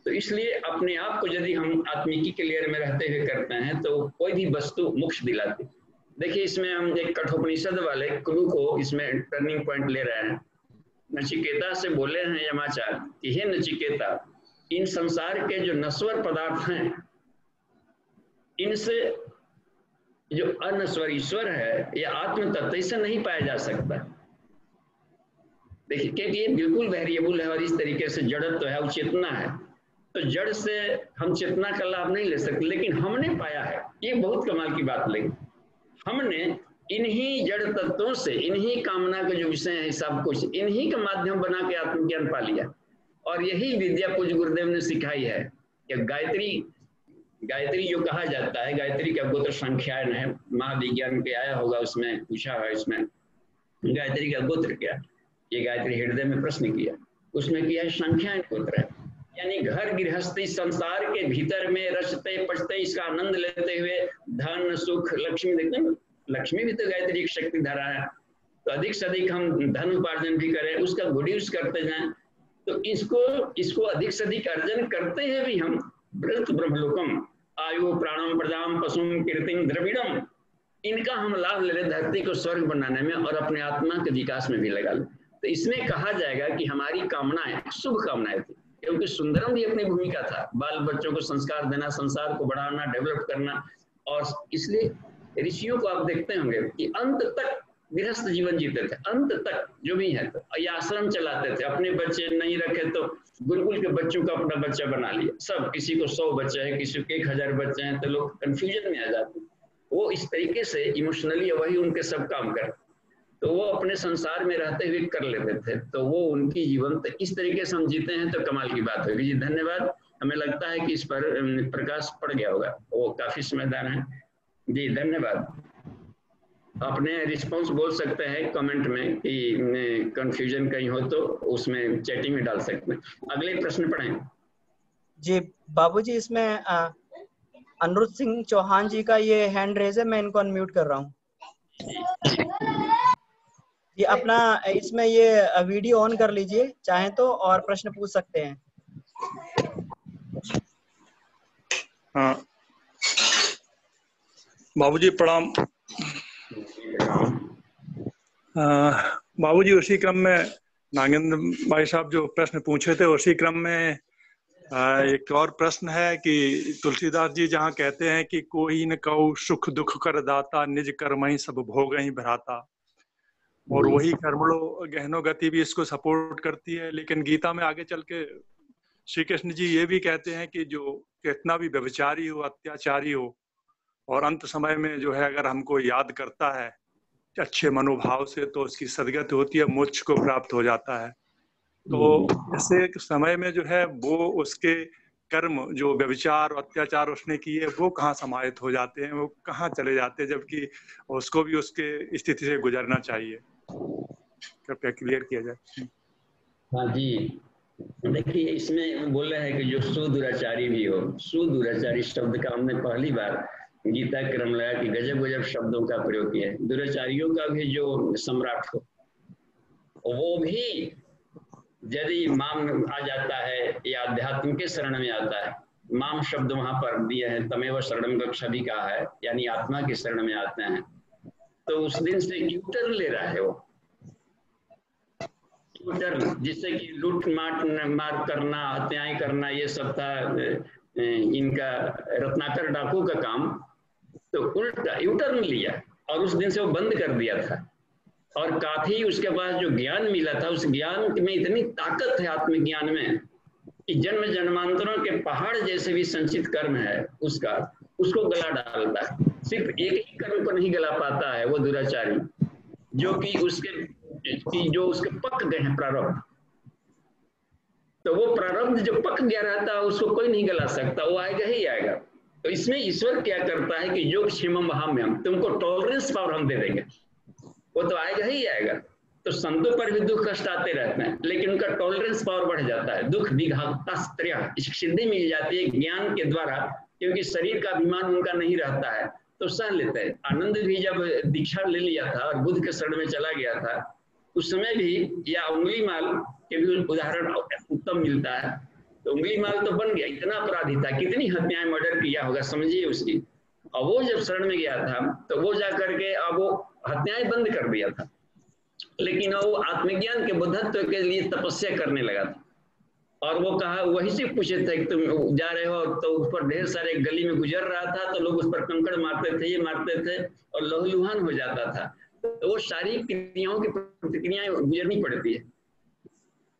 तो इसलिए अपने आप को यदि हम आत्मिकी के लेयर में रहते हुए करते हैं तो कोई भी वस्तु मोक्ष दिलाती। देखिए इसमें हम एक कठोपनिषद वाले क्लू को इसमें टर्निंग पॉइंट ले रहे हैं। नचिकेता से बोले हैं यमाचार्य कि हे नचिकेता, इन संसार के जो नश्वर पदार्थ हैं, इनसे जो अनश्वर ईश्वर है, यह आत्म तत्व से नहीं पाया जा सकता। देखिए क्योंकि ये बिल्कुल वेरिएबल है और इस तरीके से जड़त्व है, चेतना है, तो जड़ से हम चेतना का लाभ नहीं ले सकते, लेकिन हमने पाया है, ये बहुत कमाल की बात लगी। हमने इन्हीं जड़ तत्वों से, इन्हीं कामना के जो विषय है सब कुछ, इन्हीं का माध्यम बना के आत्मज्ञान पा लिया। और यही विद्या पूज्य गुरुदेव ने सिखाई है कि गायत्री जो कहा जाता है, गायत्री का गोत्र संख्यायन है, महाविज्ञान पे आया होगा, उसमें पूछा है, इसमें गायत्री का गोत्र क्या, ये गायत्री हृदय में प्रश्न किया, उसमें किया है संख्यायन गोत्र है, यानी घर गृहस्थी संसार के भीतर में रचते पचते इसका आनंद लेते हुए धन सुख लक्ष्मी, देखते हैं लक्ष्मी भी तो गायत्री एक शक्ति धारा है, तो अधिक से अधिक हम धन उपार्जन भी करें, उसका गुड यूज करते जाएं, तो इसको अधिक से अधिक अर्जन करते हुए भी हम व्रत ब्रह्मलोकम आयु प्राणम प्रजाम पशुम कीर्तिम द्रविड़म, इनका हम लाभ ले रहे धरती को स्वर्ग बनाने में और अपने आत्मा के विकास में भी लगा ले। तो इसमें कहा जाएगा कि हमारी कामनाएं शुभ कामनाएं थी, क्योंकि सुंदरम भी अपनी भूमिका था, बाल बच्चों को संस्कार देना, संसार को बढ़ाना, डेवलप करना। और इसलिए ऋषियों को आप देखते होंगे कि अंत तक गृहस्थ जीवन जीते थे, अंत तक जो भी है, तो ये आश्रम चलाते थे, अपने बच्चे नहीं रखे तो गुरुकुल के बच्चों का अपना बच्चा बना लिया, सब, किसी को 100 बच्चे हैं, किसी को 1000 बच्चे हैं, तो लोग कंफ्यूजन में आ जाते। वो इस तरीके से इमोशनली वही उनके सब काम कर, तो वो अपने संसार में रहते हुए कर लेते थे, तो वो उनकी जीवन तो इस तरीके से हम जीते हैं, तो कमाल की बात होगी जी। धन्यवाद। हमें लगता है कि इस पर प्रकाश पड़ गया होगा, वो काफी समझदार हैं जी, धन्यवाद। अपने रिस्पांस बोल सकते हैं कमेंट में कि कंफ्यूजन कहीं हो तो उसमें चैटिंग में डाल सकते हैं। अगले प्रश्न पढ़ें। जी बाबूजी, इसमें अनुरुद्ध सिंह चौहान जी का ये हैंड रेज है, मैं इनको अनम्यूट कर रहा हूँ। ये अपना इसमें ये वीडियो ऑन कर लीजिए चाहें तो, और प्रश्न पूछ सकते हैं। हाँ बाबूजी प्रणाम। बाबूजी उसी क्रम में नागेंद्र भाई साहब जो प्रश्न पूछे थे उसी क्रम में एक और प्रश्न है कि तुलसीदास जी जहाँ कहते हैं कि कोई न कहो सुख दुख कर दाता, निज कर्म ही सब भोग ही भराता, और वही कर्मणो गहनो गति भी इसको सपोर्ट करती है। लेकिन गीता में आगे चल के श्री कृष्ण जी ये भी कहते हैं कि जो कितना भी व्यभिचारी हो, अत्याचारी हो, और अंत समय में जो है अगर हमको याद करता है अच्छे मनोभाव से तो उसकी सदगति होती है, मोक्ष को प्राप्त हो जाता है। तो ऐसे समय में जो है वो उसके कर्म जो व्यभिचार और अत्याचार उसने किए वो कहाँ समाहित हो जाते हैं, वो कहाँ चले जाते हैं, जबकि उसको भी उसके स्थिति से गुजरना चाहिए। कृपया क्लियर किया जाए। हाँ जी, देखिए इसमें बोल रहे हैं कि जो सुदुराचारी भी हो। सुदुराचारी शब्द का हमने पहली बार गीता क्रम लगा कि गजब गजब शब्दों का प्रयोग किया है। दुराचारियों का भी जो सम्राट हो वो भी यदि माम आ जाता है या अध्यात्म के शरण में आता है, माम शब्द वहां पर दिए हैं, तमेव शरणम गच्छ भी कहा है, यानी आत्मा के शरण में आते हैं, तो उस दिन से यूटर्न ले रहा है वो, यूटर्न, जिससे कि लूट मार करना, हत्याएं करना, ये सब था इनका रत्नाकर डाकू का काम। तो उल्टा यूटर्न लिया और उस दिन से वो बंद कर दिया था। और काफी उसके बाद जो ज्ञान मिला था, उस ज्ञान में इतनी ताकत है आत्मज्ञान में कि जन्म जन्मांतरों के पहाड़ जैसे भी संचित कर्म है उसको गला डालता है। सिर्फ एक ही कर्म को नहीं गला पाता है वो दुराचारी, जो कि उसके पक गए हैं प्रारब्ध। तो वो प्रारब्ध जो पक गया रहता है उसको कोई नहीं गला सकता, वो आएगा ही आएगा। तो इसमें ईश्वर क्या करता है कि योग क्षेमम वहाम्यम, तुमको टॉलरेंस पावर हम दे देंगे, वो तो आएगा ही आएगा। तो संतों पर भी दुख कष्ट आते रहते हैं, लेकिन उनका टॉलरेंस पावर बढ़ जाता है। दुख विघाता सिद्धि मिल जाती है ज्ञान के द्वारा, क्योंकि शरीर का अभिमान उनका नहीं रहता है तो सह लेते हैं। आनंद भी जब दीक्षा ले लिया था और बुद्ध के शरण में चला गया था, उस समय भी या उंगली माल के भी उदाहरण उत्तम मिलता है। तो उंगली माल तो बन गया, इतना अपराधी था, कितनी हत्याएं मर्डर किया होगा समझिए उसकी। और वो जब शरण में गया था तो वो जाकर के अब वो हत्याएं बंद कर दिया था, लेकिन वो आत्मज्ञान के बुद्धत्व के लिए तपस्या करने लगा था। और वो कहा, वही से पूछे थे कि तुम जा रहे हो, तो उस पर ढेर सारे गली में गुजर रहा था तो लोग उस पर कंकड़ मारते थे, ये मारते थे और लहूलुहान हो जाता था। तो वो शारीरिक क्रियाओं की प्रतिक्रियाएं गुजरनी पड़ती है।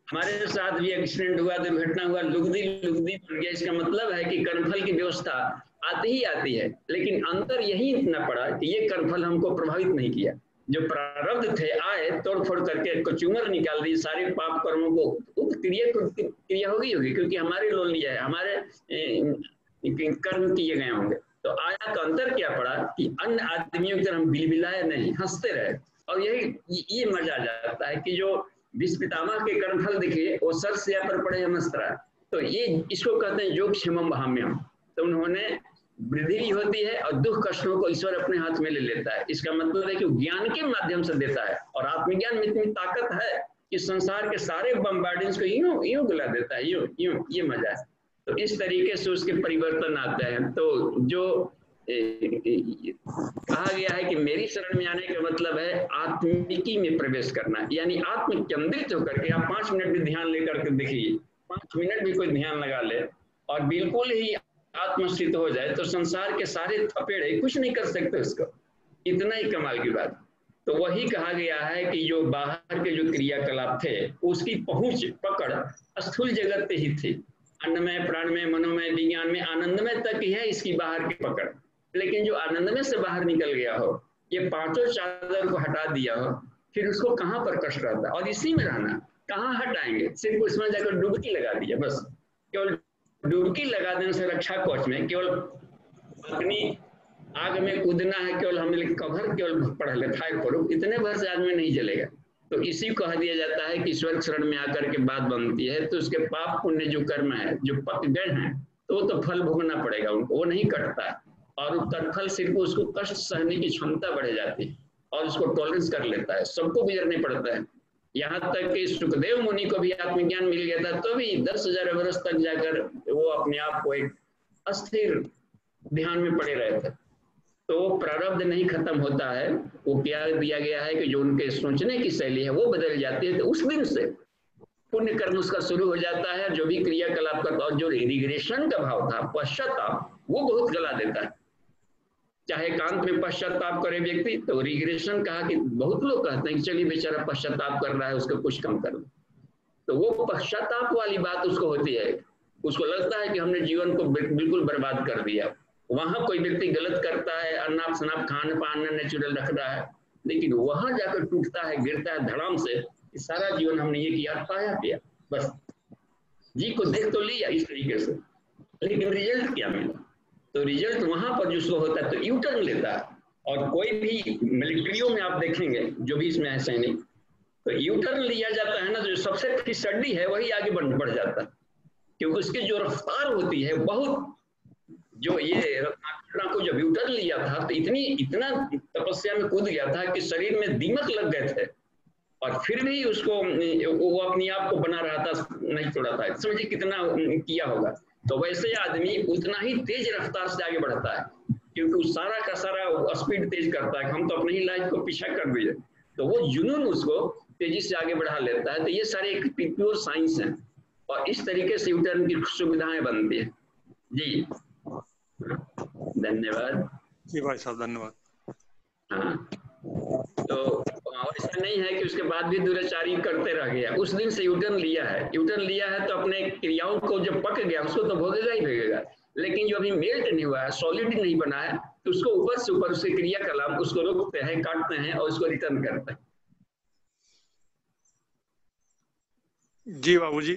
हमारे साथ भी एक्सीडेंट हुआ, दुर्घटना हुआ, लुगदी पड़ गया। इसका मतलब है कि कर्मफल की व्यवस्था आती ही आती है, लेकिन अंतर यही इतना पड़ा कि ये कर्मफल हमको प्रभावित नहीं किया। जो प्रारब्ध थे आए, तोड़ फोड़ करके कचूमर निकाल दी, सारे पाप कर्मों को क्रिया होगी, क्योंकि हमारे लोन लिया है, हमारे कर्म किए गए होंगे। तो आया तो अंतर क्या पड़ा कि अन्य आदमियों की तरह हम बिलबिलाए नहीं, हंसते रहे। और ये मजा आ जाता है कि जो विश्व पितामह के कर्मफल दिखे वो सर से पर पड़े हम हंस रहा है। तो ये इसको कहते हैं योग क्षेमम वहाम्यम। तो उन्होंने वृद्धि भी होती है और दुख कष्टों को ईश्वर अपने हाथ में ले लेता है। इसका मतलब है कि ज्ञान के माध्यम से देता है, और आत्मज्ञान में इतनी ताकत है कि संसार के सारे बम्बार्डियंस को यूं गला देता है, यूं ये मजा है। तो इस तरीके से उसके परिवर्तन आते हैं। तो जो कहा गया है कि मेरी शरण में आने का मतलब है आत्मिकी में प्रवेश करना, यानी आत्म केंद्रित होकर के। आप 5 मिनट भी ध्यान लेकर के देखिए, 5 मिनट भी कोई ध्यान लगा ले और बिल्कुल ही आत्मस्थित हो जाए तो संसार के सारे थपेड़े कुछ नहीं कर सकते उसको, इतना ही कमाल की बात। तो वही कहा गया है कि जो बाहर के जो क्रियाकलाप थे उसकी पहुंच पकड़ स्थूल जगत पे ही थी, अन्नमय प्राणमय मनोमय विज्ञान में आनंदमय तक ही है इसकी बाहर की पकड़। लेकिन जो आनंदमय से बाहर निकल गया हो, ये 5 चादर को हटा दिया हो, फिर उसको कहाँ पर कष्ट रहता है। और इसी में रहना, कहाँ हटाएंगे, सिर्फ उसमें जाकर डुबकी लगा दिया, बस केवल डुबकी लगा देने से रक्षा कवच में केवल अपनी आग में कूदना है केवल हमने कवर केवल पढ़ ले फायर प्रूफ, इतने भर से आग में नहीं जलेगा। तो इसी को कह दिया जाता है कि ईश्वर शरण में आकर के बात बनती है तो उसके पाप पुण्य जो कर्म है जो पक गए हैं तो वो तो फल भोगना पड़ेगा उनको, वो नहीं कटता। और तत्फल सिर्फ उसको कष्ट सहने की क्षमता बढ़ जाती है और उसको टॉलरेंस कर लेता है, सबको गुजरने पड़ता है। यहाँ तक कि सुखदेव मुनि को भी आत्मज्ञान मिल गया था तो भी 10,000 वर्ष तक जाकर वो अपने आप को एक अस्थिर ध्यान में पड़े रहे थे। तो वो प्रारब्ध नहीं खत्म होता है, वो क्या दिया गया है कि जो उनके सोचने की शैली है वो बदल जाती है। तो उस दिन से पुण्य कर्म उसका शुरू हो जाता है, जो भी क्रियाकलाप करता है। और जो रिग्रेशन का भाव था, पश्चाताप, वो बहुत गला देता है। चाहे एकांत में पश्चाताप करे व्यक्ति तो रिग्रेशन कहा कि बहुत लोग कहते हैं कि चलिए बेचारा पश्चाताप कर रहा है उसको कुछ कम कर दो, तो वो पश्चाताप वाली बात उसको होती है, उसको लगता है कि हमने जीवन को बिल्कुल बर्बाद कर दिया। वहां कोई व्यक्ति गलत करता है, अनाप शनाप खान पान नेचुरल रख रहा है, लेकिन वहां जाकर टूटता है, गिरता है धड़ाम से कि सारा जीवन हमने ये किया पाया किया, बस जी को देख तो लिया इस तरीके से, लेकिन रिजल्ट क्या मिला? तो रिजल्ट वहां पर जिसको होता है तो यू टर्न लेता है। और कोई भी मिलिट्रियों में आप देखेंगे जो भी इसमें है सैनिक, तो यू टर्न लिया जाता है ना, जो सबसे फिसड्डी है वही आगे बढ़ जाता है, क्योंकि उसकी जो रफ्तार होती है बहुत, जो ये रत्नाकर को जब यू टर्न लिया था तो इतना तपस्या में कूद गया था कि शरीर में दीमक लग गए थे और फिर भी उसको वो अपने आप को बना रहा था, नहीं छोड़ा था। समझिए कितना किया होगा। तो वैसे आदमी उतना ही तेज रफ्तार से आगे बढ़ता है, क्योंकि सारा का सारा स्पीड तेज करता है, हम तो अपनी ही लाइफ को पीछा कर दिए, तो वो जुनून उसको तेजी से आगे बढ़ा लेता है। तो ये सारे एक प्योर साइंस है और इस तरीके से यूटर्न की सुविधाएं बनती है। जी धन्यवाद। जी भाई साहब धन्यवाद। हाँ, तो ऐसा नहीं है कि उसके बाद भी दुराचारी करते रह गया, उस दिन से यूटर्न लिया है। यूटर्न लिया है तो अपने क्रियाओं को जब पक गया उसको तो भोगेगा ही भोगेगा, लेकिन जो अभी मेल्ट नहीं हुआ है, सॉलिड नहीं बना है, तो उसको ऊपर से ऊपर उसके क्रियाकलाप उसको रोकते हैं, काटते हैं और उसको रिटर्न करते हैं। जी बाबू जी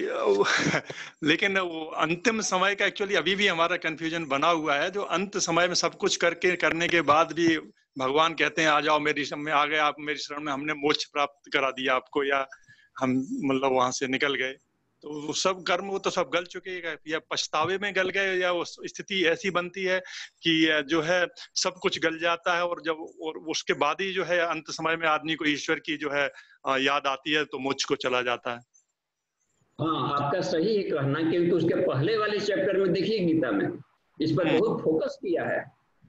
लेकिन वो अंतिम समय का एक्चुअली अभी भी हमारा कंफ्यूजन बना हुआ है, जो अंत समय में सब कुछ करने के बाद भी भगवान कहते हैं आ जाओ मेरी शरण में, आ गए आप मेरी शरण में, हमने मोक्ष प्राप्त करा दिया आपको, या हम मतलब वहां से निकल गए। तो वो सब कर्म वो तो सब गल चुके हैं, या पछतावे में गल गए, या वो स्थिति ऐसी बनती है कि जो है सब कुछ गल जाता है और उसके बाद ही जो है अंत समय में आदमी को ईश्वर की जो है याद आती है तो मोक्ष को चला जाता है। हाँ, आपका सही है कहना, क्योंकि उसके पहले वाले चैप्टर में देखिए गीता में इस पर बहुत फोकस किया है।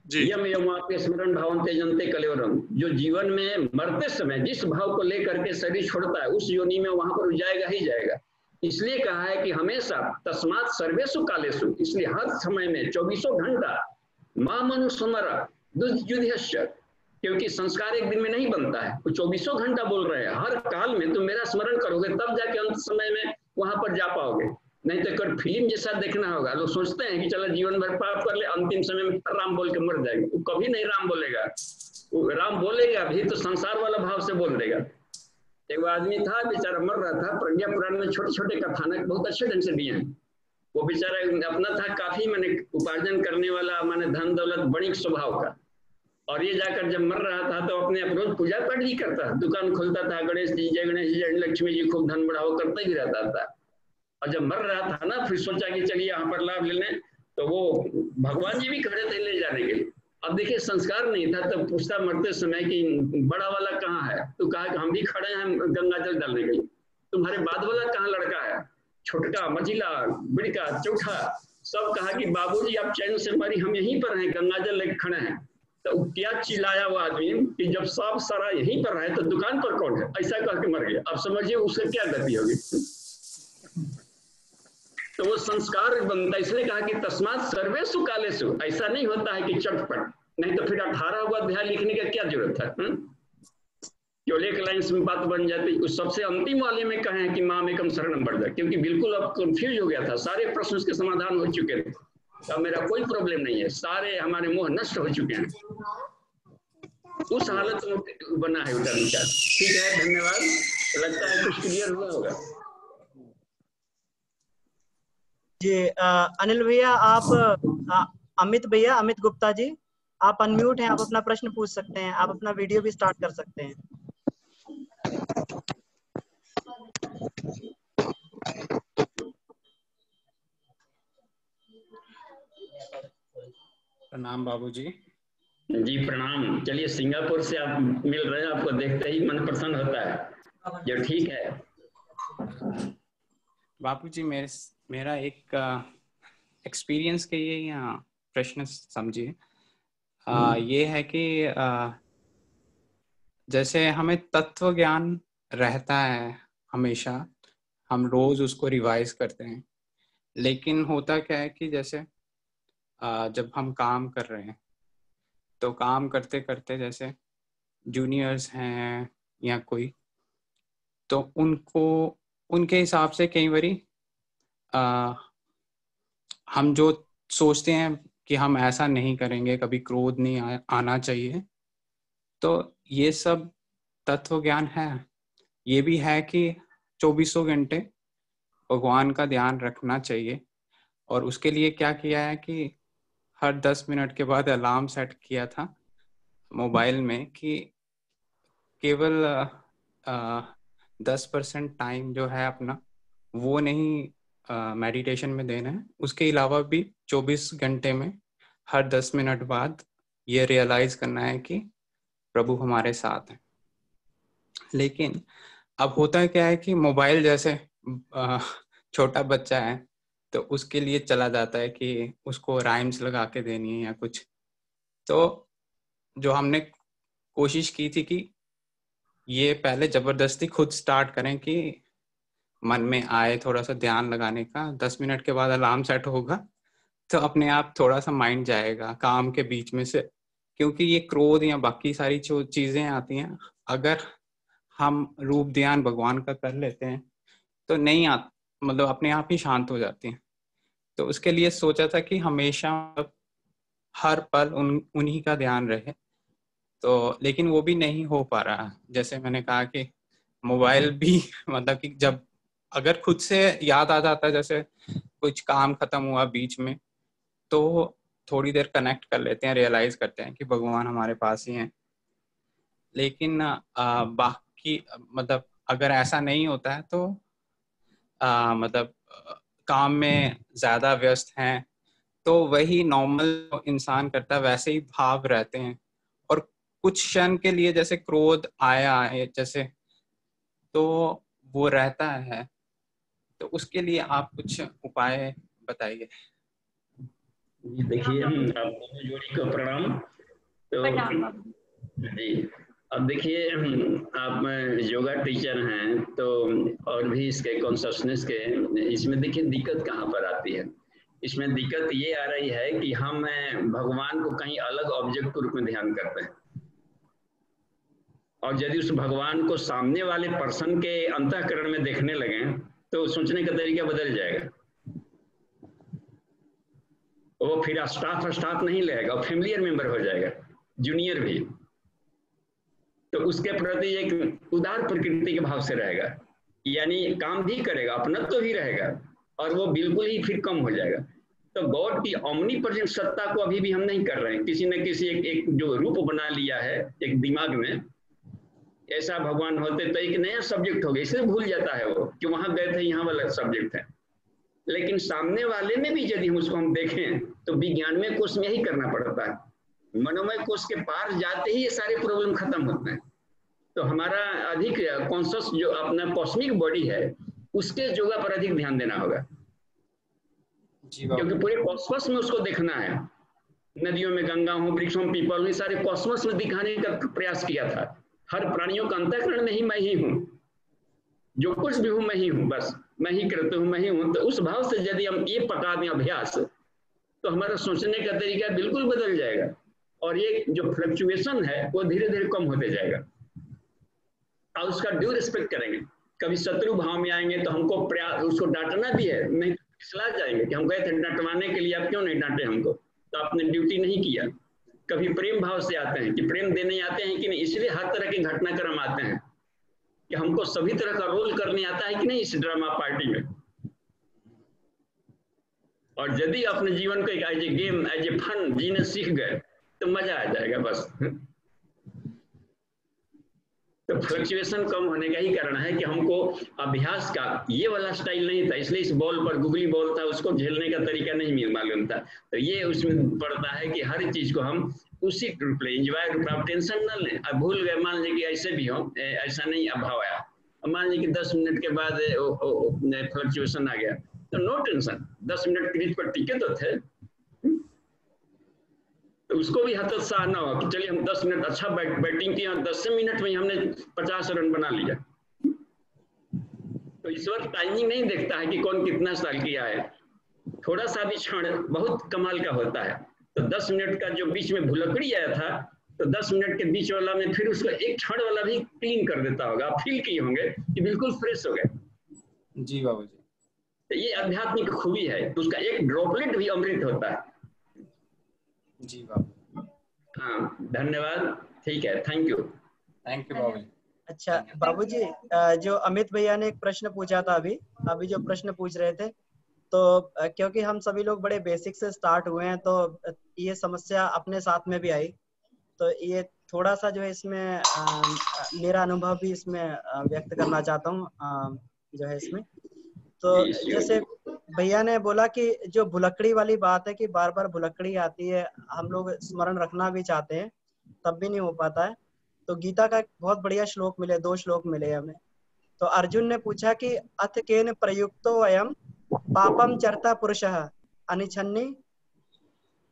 यम यमाप्य स्मरण भावं त्यजन्ते कलेवरम, जो जीवन में मरते समय जिस भाव को लेकर के शरीर छोड़ता है उस योनि में वहां पर जाएगा ही जाएगा। इसलिए कहा है कि हमेशा तस्मात् सर्वेषु कालेषु, इसलिए हर समय में 24 घंटा माम अनुस्मर दुर्युध्यश्च, क्योंकि संस्कार एक दिन में नहीं बनता है, तो 24 घंटा बोल रहे हैं हर काल में तुम मेरा स्मरण करोगे तब जाके अंत समय में वहां पर जा पाओगे, नहीं तो एक फिल्म जैसा देखना होगा। लोग सोचते हैं कि चलो जीवन भर पाप कर ले, अंतिम समय में राम बोल के मर जाएगा, वो कभी नहीं राम बोलेगा। वो राम बोलेगा भी तो संसार वाला भाव से बोल देगा। एक आदमी था बेचारा मर रहा था, प्रज्ञा पुराण में छोटे छोटे कथानक बहुत अच्छे ढंग से दिए हैं। वो बेचारा अपना था काफी माने उपार्जन करने वाला, माने धन दौलत बड़ी स्वभाव का, और ये जाकर जब मर रहा था तो अपने रोज पूजा पाठ भी करता, दुकान खोलता था, गणेश जी जय गणेश जी लक्ष्मी जी खूब धन बढ़ाओ करता ही रहता था। और जब मर रहा था ना फिर सोचा कि चलिए यहाँ पर लाभ लेने, तो वो भगवान जी भी खड़े थे ले जाने के लिए। अब देखिए संस्कार नहीं था, तब पूछता मरते समय कि बड़ा वाला कहाँ है, तो कहा कि हम भी खड़े हैं गंगा जल डालने के लिए, तुम्हारे बाद वाला कहाँ लड़का है, छोटका मझिला बिड़का चौथा, सब कहा कि बाबूजी आप चैन से मरी, हम यहीं पर हैं गंगा जल लेके खड़े हैं। तो क्या चिल्लाया वो आदमी कि जब सब सारा यहीं पर है तो दुकान पर कौन है, ऐसा कह के मर गया। अब समझिए उससे क्या गति होगी। तो वो संस्कार बनता है, इसलिए कहा कि तस्मात् सर्वेषु कालेषु, ऐसा नहीं होता है कि चटपट, नहीं तो फिर 18वां अध्याय लिखने का क्या जरूरत है। केवल एक लाइन में बात बन जाती। उस सबसे अंतिम वाले में कहे कि माम एकम शरणम व्रज, क्योंकि बिल्कुल अब कंफ्यूज हो गया था, सारे प्रश्न उसके समाधान हो चुके थे, तो मेरा कोई प्रॉब्लम नहीं है, सारे हमारे मोह नष्ट हो चुके हैं, उस हालत में बना है उधर विचार। ठीक है, धन्यवाद, लगता है कुछ क्लियर हुआ होगा। जी अनिल भैया, आप अमित भैया, अमित गुप्ता जी आप अनम्यूट हैं, आप अपना प्रश्न पूछ सकते हैं, आप अपना वीडियो भी स्टार्ट कर सकते हैं। प्रणाम बाबूजी। जी प्रणाम। चलिए, सिंगापुर से आप मिल रहे हैं, आपको देखते ही मन प्रसन्न होता है। जो ठीक है बाबूजी, मेरा एक एक्सपीरियंस के ये यहाँ प्रश्न समझिए। ये है कि जैसे हमें तत्व ज्ञान रहता है हमेशा, हम रोज उसको रिवाइज करते हैं, लेकिन होता क्या है कि जैसे जब हम काम कर रहे हैं तो काम करते करते जैसे जूनियर्स हैं या कोई, तो उनको उनके हिसाब से कई बारी हम जो सोचते हैं कि हम ऐसा नहीं करेंगे, कभी क्रोध नहीं आना चाहिए, तो ये सब तत्व ज्ञान है। ये भी है कि 24 घंटे भगवान का ध्यान रखना चाहिए, और उसके लिए क्या किया है कि हर 10 मिनट के बाद अलार्म सेट किया था मोबाइल में कि केवल 10% टाइम जो है अपना वो नहीं मेडिटेशन में देना है, उसके अलावा भी 24 घंटे में हर 10 मिनट बाद ये रियलाइज करना है कि प्रभु हमारे साथ हैं। लेकिन अब होता है क्या है कि मोबाइल जैसे छोटा बच्चा है तो उसके लिए चला जाता है कि उसको राइम्स लगा के देनी है या कुछ। तो जो हमने कोशिश की थी कि ये पहले जबरदस्ती खुद स्टार्ट करें कि मन में आए थोड़ा सा ध्यान लगाने का, 10 मिनट के बाद अलार्म सेट होगा तो अपने आप थोड़ा सा माइंड जाएगा काम के बीच में से, क्योंकि ये क्रोध या बाकी सारी जो चीजें आती हैं, अगर हम रूप ध्यान भगवान का कर लेते हैं तो नहीं मतलब अपने आप ही शांत हो जाती हैं। तो उसके लिए सोचा था कि हमेशा हर पल उन्हीं का ध्यान रहे, तो लेकिन वो भी नहीं हो पा रहा। जैसे मैंने कहा कि मोबाइल भी मतलब कि जब अगर खुद से याद आ जाता है, जैसे कुछ काम खत्म हुआ बीच में, तो थोड़ी देर कनेक्ट कर लेते हैं, रियलाइज करते हैं कि भगवान हमारे पास ही हैं। लेकिन बाकी मतलब अगर ऐसा नहीं होता है तो मतलब काम में ज्यादा व्यस्त हैं तो वही नॉर्मल इंसान करता है वैसे ही भाव रहते हैं, और कुछ क्षण के लिए जैसे क्रोध आया है जैसे तो वो रहता है। तो उसके लिए आप कुछ उपाय बताइए। देखिए, आप दोनों जोड़ी को प्रणाम। तो जी, अब देखिए, आप योगा टीचर हैं तो, और भी इसके कॉन्शसनेस के, इसमें देखिए दिक्कत कहाँ पर आती है। इसमें दिक्कत ये आ रही है कि हम भगवान को कहीं अलग ऑब्जेक्ट के रूप में ध्यान करते हैं, और यदि उस भगवान को सामने वाले पर्सन के अंतःकरण में देखने लगे तो सोचने का तरीका बदल जाएगा। वो फिर स्टाफ नहीं रहेगा, फैमिलियर मेंबर हो जाएगा, जूनियर भी। तो उसके प्रति एक उदार प्रकृति के भाव से रहेगा, यानी काम भी करेगा, अपनत्व तो भी रहेगा, और वो बिल्कुल ही फिर कम हो जाएगा। तो गॉड की ओमनी प्रेजेंट सत्ता को अभी भी हम नहीं कर रहे हैं। किसी न किसी एक जो रूप बना लिया है एक दिमाग में, ऐसा भगवान होते तो एक नया सब्जेक्ट हो गया, इसलिए भूल जाता है वो कि वहां गए थे, यहाँ वाला सब्जेक्ट है। लेकिन सामने वाले में भी यदि उसको हम देखें तो विज्ञानमय कोश में ही करना पड़ता है, मनोमय कोश के पार जाते ही ये सारे प्रॉब्लम खत्म होते हैं। तो हमारा अधिक कॉन्शियस जो अपना कॉस्मिक बॉडी है उसके योगा पर अधिक ध्यान देना होगा, क्योंकि पूरे कॉस्मस में उसको देखना है। नदियों में गंगा हो, वृक्षों में पीपल, ये सारे कॉस्मस में दिखाने का प्रयास किया था। हर प्राणियों का अंतःकरण में ही मैं ही हूँ, जो कुछ भी हूँ मैं ही हूँ, बस मैं ही करता हूँ, मैं ही हूँ। तो उस भाव से यदि हम ये पका दें अभ्यास, तो हमारा सोचने का तरीका बिल्कुल बदल जाएगा, और ये जो फ्लक्चुएशन है वो धीरे धीरे कम होते जाएगा, और उसका ड्यू रिस्पेक्ट करेंगे। कभी शत्रु भाव में आएंगे तो हमको प्रयास उसको डांटना भी है, नहीं फिसला जाएंगे कि हम गए थे डांटवाने के लिए, आप क्यों नहीं डांटे हमको, तो आपने ड्यूटी नहीं किया। कभी प्रेम भाव से आते हैं कि प्रेम देने आते हैं कि नहीं, इसलिए हर तरह के घटनाक्रम आते हैं कि हमको सभी तरह का रोल करने आता है कि नहीं इस ड्रामा पार्टी में। और यदि अपने जीवन को as a game, as a fun जीने सीख गए तो मजा आ जाएगा बस। तो फ्लक्चुएशन कम होने का ही कारण है कि हमको अभ्यास का ये वाला स्टाइल नहीं था, इसलिए इस बॉल पर गुगली बॉल था, उसको झेलने का तरीका नहीं मालूम था। तो ये उसमें पड़ता है कि हर चीज को हम उसी रूप में एंजॉय रूप में, आप टेंशन न लें। अब भूल गए, मान लीजिए कि ऐसे भी हो, ऐसा नहीं अभाव आया, मान लीजिए कि 10 मिनट के बाद फ्लक्चुएशन आ गया, तो नो टेंशन, 10 मिनट क्रीज पर टिके तो थे। तो उसको भी हतोत्साह ना हो कि चलिए हम 10 मिनट अच्छा बैटिंग किए और 10 मिनट में ही हमने 50 रन बना लिया। तो इस वक्त टाइमिंग नहीं देखता है कि कौन कितना साल किया है, थोड़ा सा भी क्षण बहुत कमाल का होता है। तो 10 मिनट का जो बीच में भुलकड़ी आया था, तो 10 मिनट के बीच वाला में फिर उसको एक क्षण वाला भी क्लीन कर देता होगा, आप फील किए होंगे कि बिल्कुल फ्रेश हो गए। जी बाबू जी। तो ये आध्यात्मिक खूबी है, तो उसका एक ड्रॉपलेट भी अमृत होता है। जी बाबू। हाँ धन्यवाद, ठीक है, थैंक यू बाबू जी। अच्छा बाबूजी, जो अमित भैया ने एक प्रश्न पूछा था अभी जो प्रश्न पूछ रहे थे, तो क्योंकि हम सभी लोग बड़े बेसिक से स्टार्ट हुए हैं, तो ये समस्या अपने साथ में भी आई, तो ये थोड़ा सा जो है इसमें मेरा अनुभव भी इसमें व्यक्त करना चाहता हूँ जो है इसमें। तो जैसे भैया ने बोला कि जो भुलक्कड़ी वाली बात है कि बार बार भुलक्कड़ी आती है, हम लोग स्मरण रखना भी चाहते हैं तब भी नहीं हो पाता है। तो गीता का एक बहुत बढ़िया श्लोक मिले, 2 श्लोक मिले हमें। तो अर्जुन ने पूछा कि अथ केन प्रयुक्तो अयम पापम चरता पुरुषः अनिच्छन्नि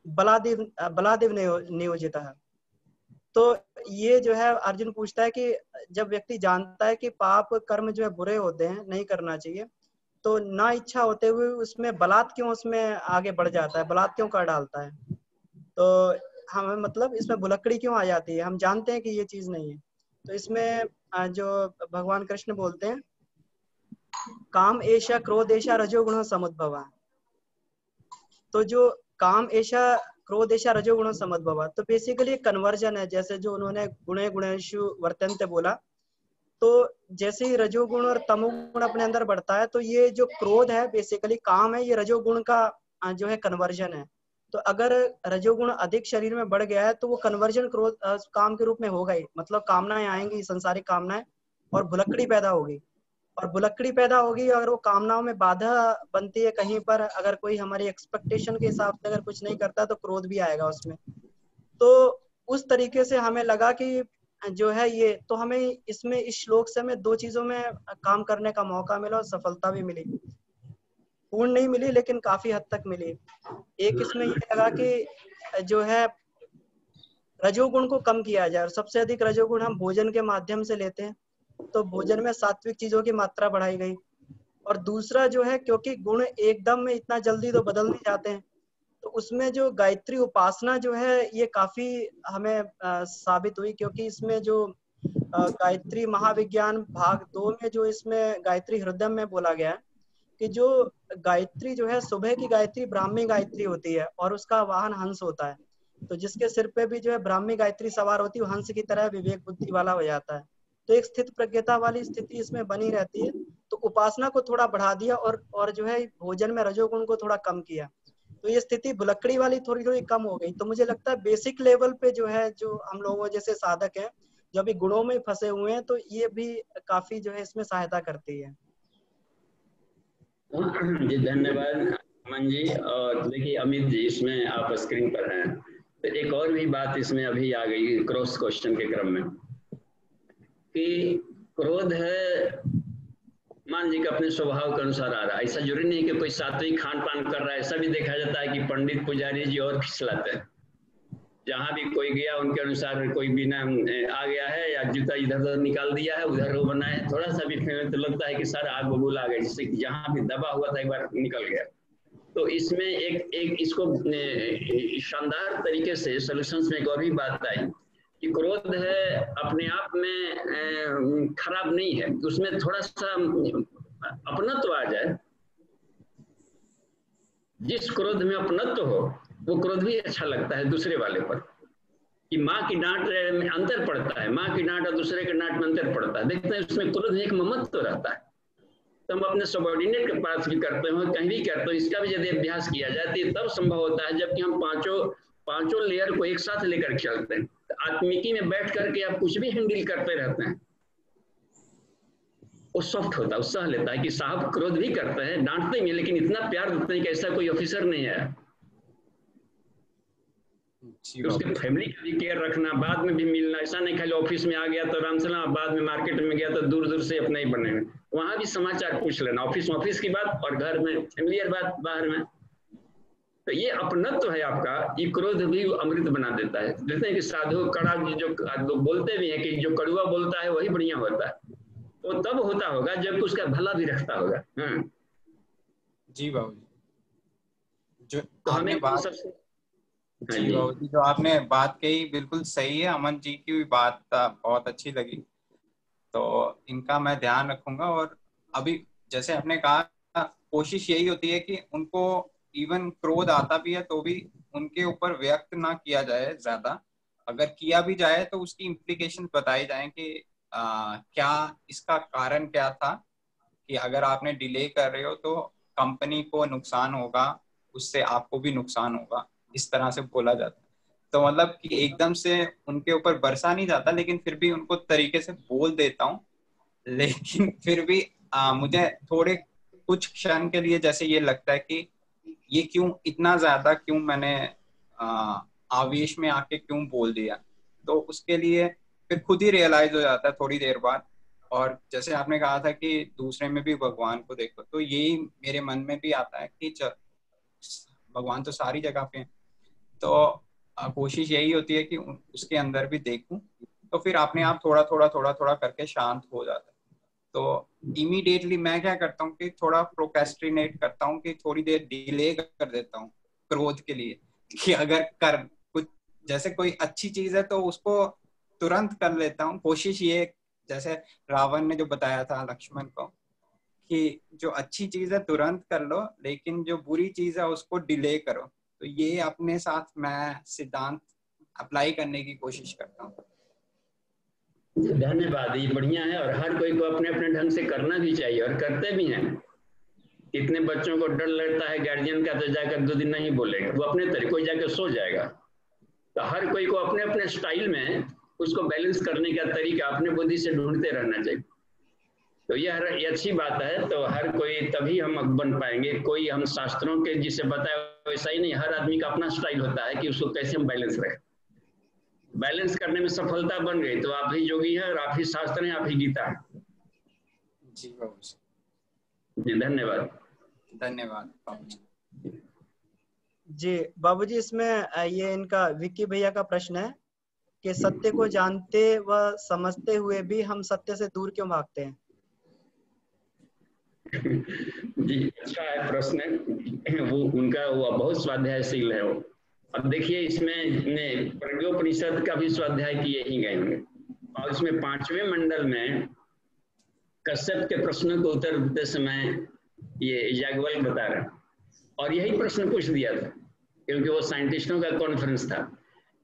बलादिव नियोजितः। तो ये जो है अर्जुन पूछता है कि जब व्यक्ति जानता है कि पाप कर्म जो है बुरे होते हैं, नहीं करना चाहिए, तो ना इच्छा होते हुए उसमें बलात् क्यों उसमें आगे बढ़ जाता है, बलात् क्यों कर डालता है। तो हमें मतलब इसमें भुलक्कड़ी क्यों आ जाती है, हम जानते हैं कि ये चीज नहीं है। तो इसमें जो भगवान कृष्ण बोलते हैं, काम एषा क्रोध एषा रजोगुण समुद्भवा। तो जो काम एषा क्रोध एषा रजोगुण समुद्भवा, तो बेसिकली कन्वर्जन है। जैसे जो उन्होंने गुणे गुणेषु वर्तन्ते बोला, तो जैसे ही रजोगुण और तमोगुण अपने अंदर बढ़ता है, तो ये जो क्रोध है बेसिकली काम है, ये रजोगुण का जो है कन्वर्जन है। तो अगर रजोगुण अधिक शरीर में बढ़ गया है, तो वो कन्वर्जन क्रोध काम के रूप में होगा ही, मतलब कामनाएं आएंगी, संसारिक कामनाएं, और भुलक्कड़ी पैदा होगी। और भुलक्कड़ी पैदा होगी अगर वो कामनाओं में बाधा बनती है कहीं पर, अगर कोई हमारी एक्सपेक्टेशन के हिसाब से अगर कुछ नहीं करता, तो क्रोध भी आएगा उसमें। तो उस तरीके से हमें लगा कि जो है ये, तो हमें इसमें इस श्लोक से हमें 2 चीजों में काम करने का मौका मिला और सफलता भी मिली। पूर्ण नहीं मिली लेकिन काफी हद तक मिली। एक इसमें ये लगा कि जो है रजोगुण को कम किया जाए, और सबसे अधिक रजोगुण हम भोजन के माध्यम से लेते हैं, तो भोजन में सात्विक चीजों की मात्रा बढ़ाई गई। और दूसरा जो है, क्योंकि गुण एकदम में इतना जल्दी तो बदल नहीं जाते हैं, तो उसमें जो गायत्री उपासना जो है ये काफी हमें साबित हुई, क्योंकि इसमें जो गायत्री महाविज्ञान भाग 2 में जो इसमें गायत्री हृदय में बोला गया है कि जो गायत्री जो है, सुबह की गायत्री ब्राह्मी गायत्री होती है और उसका वाहन हंस होता है। तो जिसके सिर पे भी जो है ब्राह्मी गायत्री सवार होती है, वो हंस की तरह विवेक बुद्धि वाला हो जाता है। तो एक स्थित प्रज्ञता वाली स्थिति इसमें बनी रहती है। तो उपासना को थोड़ा बढ़ा दिया और जो है भोजन में रजोगुण को थोड़ा कम किया, तो ये स्थिति भुलक्कड़ी वाली थोड़ी थोड़ी कम हो गई। तो मुझे लगता है बेसिक लेवल पे जो है, जो हम लोगों जैसे साधक हैं जो अभी गुणों में फंसे हुए हैं, तो ये भी काफी जो है इसमें सहायता करती है। जी धन्यवाद अमन जी। और देखिए अमित जी, इसमें आप स्क्रीन पर हैं, तो एक और भी बात इसमें अभी आ गई क्रॉस क्वेश्चन के क्रम में कि क्रोध है, मान जी के अपने स्वभाव के अनुसार आ रहा है। ऐसा जरूरी नहीं कि कोई सात्विक खान पान कर रहा है, ऐसा भी देखा जाता है कि पंडित पुजारी जी और खिसलाते हैं। जहां भी कोई गया उनके अनुसार, कोई बिना आ गया है या जूता इधर उधर निकाल दिया है, उधर वो बना है, थोड़ा सा भी तो लगता है कि सारा आग बबूल आ गया, जिससे जहां भी दबा हुआ था एक बार निकल गया। तो इसमें एक इसको शानदार तरीके से सॉल्यूशंस में एक और भी बात आई कि क्रोध है अपने आप में खराब नहीं है, उसमें थोड़ा सा अपनत्व आ जाए। जिस क्रोध में अपनत्व हो वो क्रोध भी अच्छा लगता है दूसरे वाले पर। कि माँ की डांट में अंतर पड़ता है, माँ की डांट और दूसरे के डांट में अंतर पड़ता है, देखते हैं उसमें क्रोध में एक ममत्व रहता है। तो हम अपने सबॉर्डिनेट के पास भी करते हैं, कहीं भी करते हैं, इसका भी यदि अभ्यास किया जाए तो तब संभव होता है जबकि हम पांचों लेयर को एक साथ लेकर चलते हैं। तो आत्मिकी में बैठ करके आप कुछ भी हैंडल करते रहते हैं, वो सॉफ्ट होता है, वो सह लेता है कि साहब क्रोध भी करते हैं, डांटते भी, लेकिन इतना प्यार देते हैं कि ऐसा कोई ऑफिसर नहीं है। तो उसके फैमिली का भी केयर रखना, बाद में भी मिलना, ऐसा नहीं खाली ऑफिस में आ गया तो राम सलाम, बाद में मार्केट में गया तो दूर दूर से अपने ही बने, वहां भी समाचार पूछ लेना, ऑफिस की बात, और घर में फैमिलियर बात बाहर में। तो ये अपनत्व है आपका, ये क्रोध भी अमृत बना देता है। देखते हैं कि साधु कड़ा, जो लोग बोलते भी हैं कि जो कड़ुआ बोलता है वही बढ़िया होता है, तो तब होता होगा जब उसका भला भी रखता होगा। हाँ जी बाबूजी, जो तो आपने हमें बात, जी बाबूजी जो आपने बात कही बिल्कुल सही है। अमन जी की भी बात बहुत अच्छी लगी, तो इनका मैं ध्यान रखूंगा। और अभी जैसे आपने कहा, कोशिश यही होती है कि उनको इवन क्रोध आता भी है तो भी उनके ऊपर व्यक्त ना किया जाए ज्यादा, अगर किया भी जाए तो उसकी इम्प्लीकेशन बताई जाए कि क्या इसका कारण क्या था, कि अगर आपने डिले कर रहे हो तो कंपनी को नुकसान होगा, उससे आपको भी नुकसान होगा, इस तरह से बोला जाता है। तो मतलब कि एकदम से उनके ऊपर बरसा नहीं जाता, लेकिन फिर भी उनको तरीके से बोल देता हूँ। लेकिन फिर भी मुझे थोड़े कुछ क्षण के लिए जैसे ये लगता है कि ये क्यों इतना ज्यादा, क्यों मैंने आवेश में आके क्यों बोल दिया। तो उसके लिए फिर खुद ही रियलाइज हो जाता है थोड़ी देर बाद। और जैसे आपने कहा था कि दूसरे में भी भगवान को देखो, तो यही मेरे मन में भी आता है कि भगवान तो सारी जगह पे हैं, तो कोशिश यही होती है कि उसके अंदर भी देखूं, तो फिर अपने आप थोड़ा थोड़ा करके शांत हो जाता है। तो इमीडिएटली मैं क्या करता हूँ कि थोड़ा प्रोक्रेस्टिनेट करता हूँ, कि थोड़ी देर डिले कर देता हूँ क्रोध के लिए, कि अगर कर कुछ जैसे कोई अच्छी चीज है तो उसको तुरंत कर लेता हूँ। कोशिश ये, जैसे रावण ने जो बताया था लक्ष्मण को कि जो अच्छी चीज है तुरंत कर लो, लेकिन जो बुरी चीज है उसको डिले करो। तो ये अपने साथ मैं सिद्धांत अप्लाई करने की कोशिश करता हूँ। धन्यवाद, ये बढ़िया है, और हर कोई को अपने अपने ढंग से करना भी चाहिए, और करते भी हैं। कितने बच्चों को डर लगता है गार्जियन का, तो जाकर 2 दिन नहीं बोलेगा, वो अपने तरीके कोई जाकर सो जाएगा। तो हर कोई को अपने अपने स्टाइल में उसको बैलेंस करने का तरीका अपने बुद्धि से ढूंढते रहना चाहिए। तो ये अच्छी बात है। तो हर कोई तभी हम बन पाएंगे। कोई हम शास्त्रों के जिसे बताया वैसा ही नहीं, हर आदमी का अपना स्टाइल होता है कि उसको कैसे हम बैलेंस रखें। बैलेंस करने में सफलता बन गई तो आप ही योगी हैं, और आप ही शास्त्र हैं, आप ही गीता है। जी बाबूजी, जी धन्यवाद। धन्यवाद बाबूजी। जी बाबूजी, इसमें ये इनका विक्की भैया का प्रश्न है कि सत्य को जानते व समझते हुए भी हम सत्य से दूर क्यों भागते हैं? जी अच्छा है प्रश्न, वो उनका वो बहुत स्वाध्यायशील है वो। अब देखिए इसमें प्रज्ञोपनिषद का भी स्वाध्याय किए ही गए होंगे, और इसमें 5वें मंडल में कश्यप के प्रश्न को उत्तर देते समय ये याज्ञवल्क्य बता रहे, और यही प्रश्न पूछ दिया था क्योंकि वो साइंटिस्टों का कॉन्फ्रेंस था।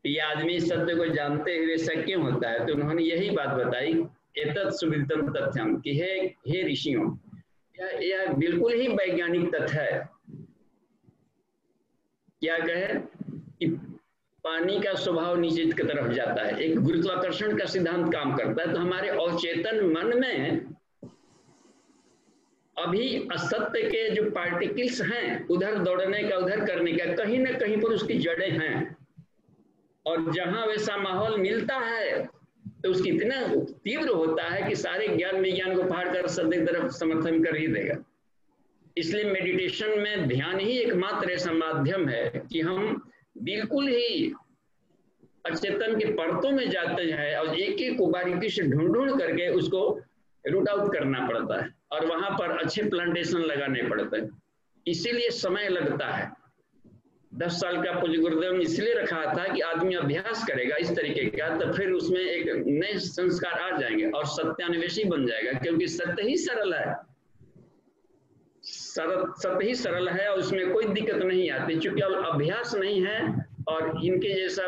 ये आदमी सत्य को जानते हुए ऐसा क्यों होता है, तो उन्होंने यही बात बताई, एतत् सुविदितम तथ्यम, कि हे ऋषियों, यह बिल्कुल ही वैज्ञानिक तथ्य है। क्या कहे कि पानी का स्वभाव नीचे की तरफ जाता है, एक गुरुत्वाकर्षण का सिद्धांत काम करता है। तो हमारे अवचेतन मन में अभी असत्य के जो पार्टिकल्स हैं, उधर दौड़ने का, उधर करने का, कहीं ना कहीं पर उसकी जड़ें हैं, और जहां वैसा माहौल मिलता है तो उसकी इतना तीव्र होता है कि सारे ज्ञान विज्ञान को फाड़ कर सत्य तरफ समर्थन कर ही देगा। इसलिए मेडिटेशन में ध्यान ही एकमात्र ऐसा माध्यम है कि हम बिल्कुल ही अचेतन की परतों में जाते हैं, और एक एक को बारीकी से ढूंढ करके उसको रूट आउट करना पड़ता है, और वहां पर अच्छे प्लांटेशन लगाने पड़ते हैं। इसीलिए समय लगता है। 10 साल का पूज्य गुरुदेव ने इसलिए रखा था कि आदमी अभ्यास करेगा इस तरीके का, तो फिर उसमें एक नए संस्कार आ जाएंगे और सत्यान्वेषी बन जाएगा, क्योंकि सत्य ही सरल है, सत्य ही सरल है, और उसमें कोई दिक्कत नहीं आती, क्योंकि अब अभ्यास नहीं है। और इनके जैसा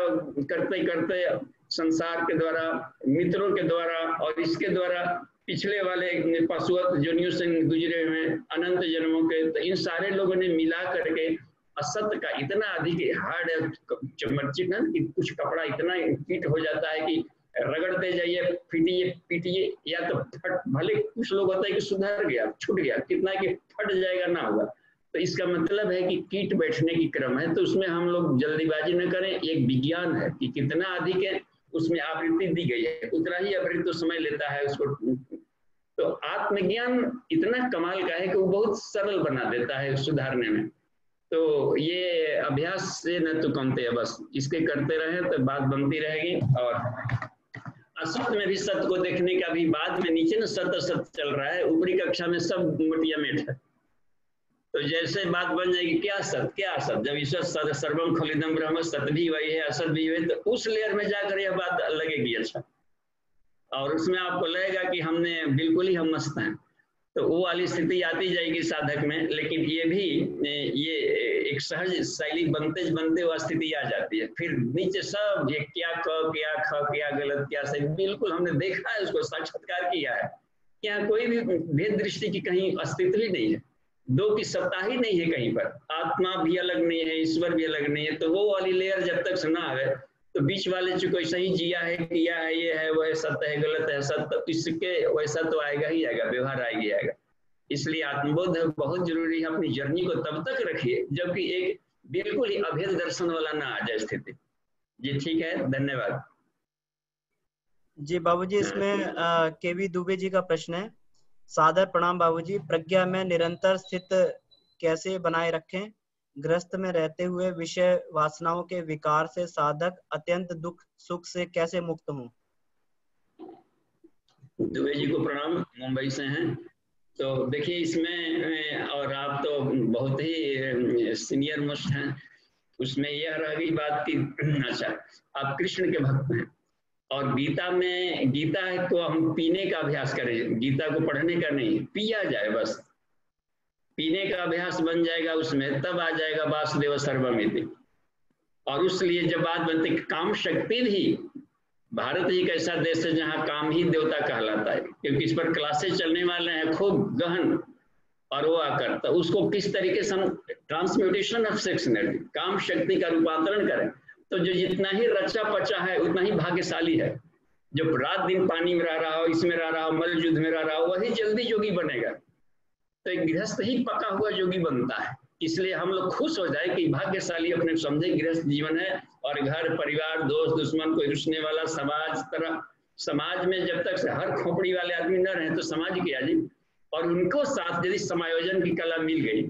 करते करते संसार के द्वारा, मित्रों के द्वारा, और इसके द्वारा पिछले वाले पशुवत जोनियों से गुजरे हुए अनंत जन्मों के, तो इन सारे लोगों ने मिला करके असत का इतना अधिक हार्ड चमचिक ना कि कुछ कपड़ा इतना कीट हो जाता है कि रगड़ते जाइए, पीटिए पीटिए, या तो फट, भले कुछ लोग होता है कि सुधर गया, छूट गया, कितना कि फट जाएगा ना होगा। तो इसका मतलब है कि कीट बैठने की क्रम है, तो उसमें हम लोग जल्दीबाजी न करें। एक विज्ञान है कि कितना अधिक है उसमें आवृत्ति दी गई है, उतना ही आवृत्ति समय लेता है उसको। तो आत्मज्ञान इतना कमाल का है कि वो बहुत सरल बना देता है सुधारने में। तो ये अभ्यास से न तो कमते है, बस इसके करते रहे तो बात बनती रहेगी। और असत में भी सत्य को देखने का भी बाद में नीचे ना सत्य सत्य चल रहा है, ऊपरी कक्षा में सब मटिया मेट है। तो जैसे बात बन जाएगी क्या सत्य क्या असत, जब ईश्वर सर्वम खलिदम ब्रह्म, सत्य भी वही है असत भी वही, तो उस लेयर में जाकर यह बात लगेगी अच्छा, और उसमें आपको लगेगा कि हमने बिल्कुल ही हम मस्त हैं। तो वो वाली स्थिति आती जाएगी साधक में। लेकिन ये भी ये एक सहज शैली बनते बनते वह स्थिति आ जाती है। फिर नीचे सब ये क्या क क्या ख क्या गलत क्या सही, बिल्कुल हमने देखा है, उसको साक्षात्कार किया है। यहाँ कोई भी भेद दृष्टि की कहीं अस्तित्व ही नहीं है, दो की सत्ता ही नहीं है कहीं पर, आत्मा भी अलग नहीं है, ईश्वर भी अलग नहीं है। तो वो वाली लेयर जब तक से ना आवे, तो बीच वाले जो कोई सही जिया है, किया है, ये है, वह सत्य है, गलत है, सत्य, इसके वैसा तो आएगा ही आएगा, व्यवहार आएगी आएगा। इसलिए आत्मबोध बहुत जरूरी है। अपनी जर्नी को तब तक रखिए जबकि एक बिल्कुल ही अभेद दर्शन वाला ना आ जाए स्थिति। जी ठीक है, धन्यवाद। जी बाबूजी, इसमें केवी दुबे जी का प्रश्न है। सादर प्रणाम बाबूजी, प्रज्ञा में निरंतर स्थित कैसे बनाए रखें? ग्रस्त में रहते हुए विषय वासनाओं के विकार से साधक अत्यंत दुख सुख से कैसे मुक्त हों? दुबे जी को प्रणाम, मुंबई से हैं। तो देखिए इसमें, और आप तो बहुत ही सीनियर मोस्ट हैं, उसमें यह रह गई बात कि अच्छा आप कृष्ण के भक्त हैं और गीता में, गीता है तो हम पीने का अभ्यास करें, गीता को पढ़ने का नहीं, पिया जाए बस, पीने का अभ्यास बन जाएगा उसमें, तब आ जाएगा वासुदेव सर्वमिति। और उसलिए जब बात बनती काम शक्ति भी, भारत ही एक ऐसा देश है जहाँ काम ही देवता कहलाता है, क्योंकि इस पर क्लासेस चलने वाले हैं खूब गहन, और वो आकर तो उसको किस तरीके से हम ट्रांसम्यूटेशन ऑफ सेक्स एनर्जी, काम शक्ति का रूपांतरण करें। तो जो जितना ही रचा पचा है उतना ही भाग्यशाली है। जो रात दिन पानी में रह रहा हो, इसमें रह रहा हो, मल युद्ध में रह रहा हो, वही जल्दी योगी बनेगा। तो एक गृहस्थ ही पका हुआ योगी बनता है। इसलिए हम लोग खुश हो जाए कि भाग्यशाली अपने समझे गृहस्थ जीवन है, और घर परिवार दोस्त दुश्मन कोई रुसने वाला समाज तरह, समाज में जब तक से हर खोपड़ी वाले आदमी न रहे तो समाज क्या जी, और उनको साथ यदि समायोजन की कला मिल गई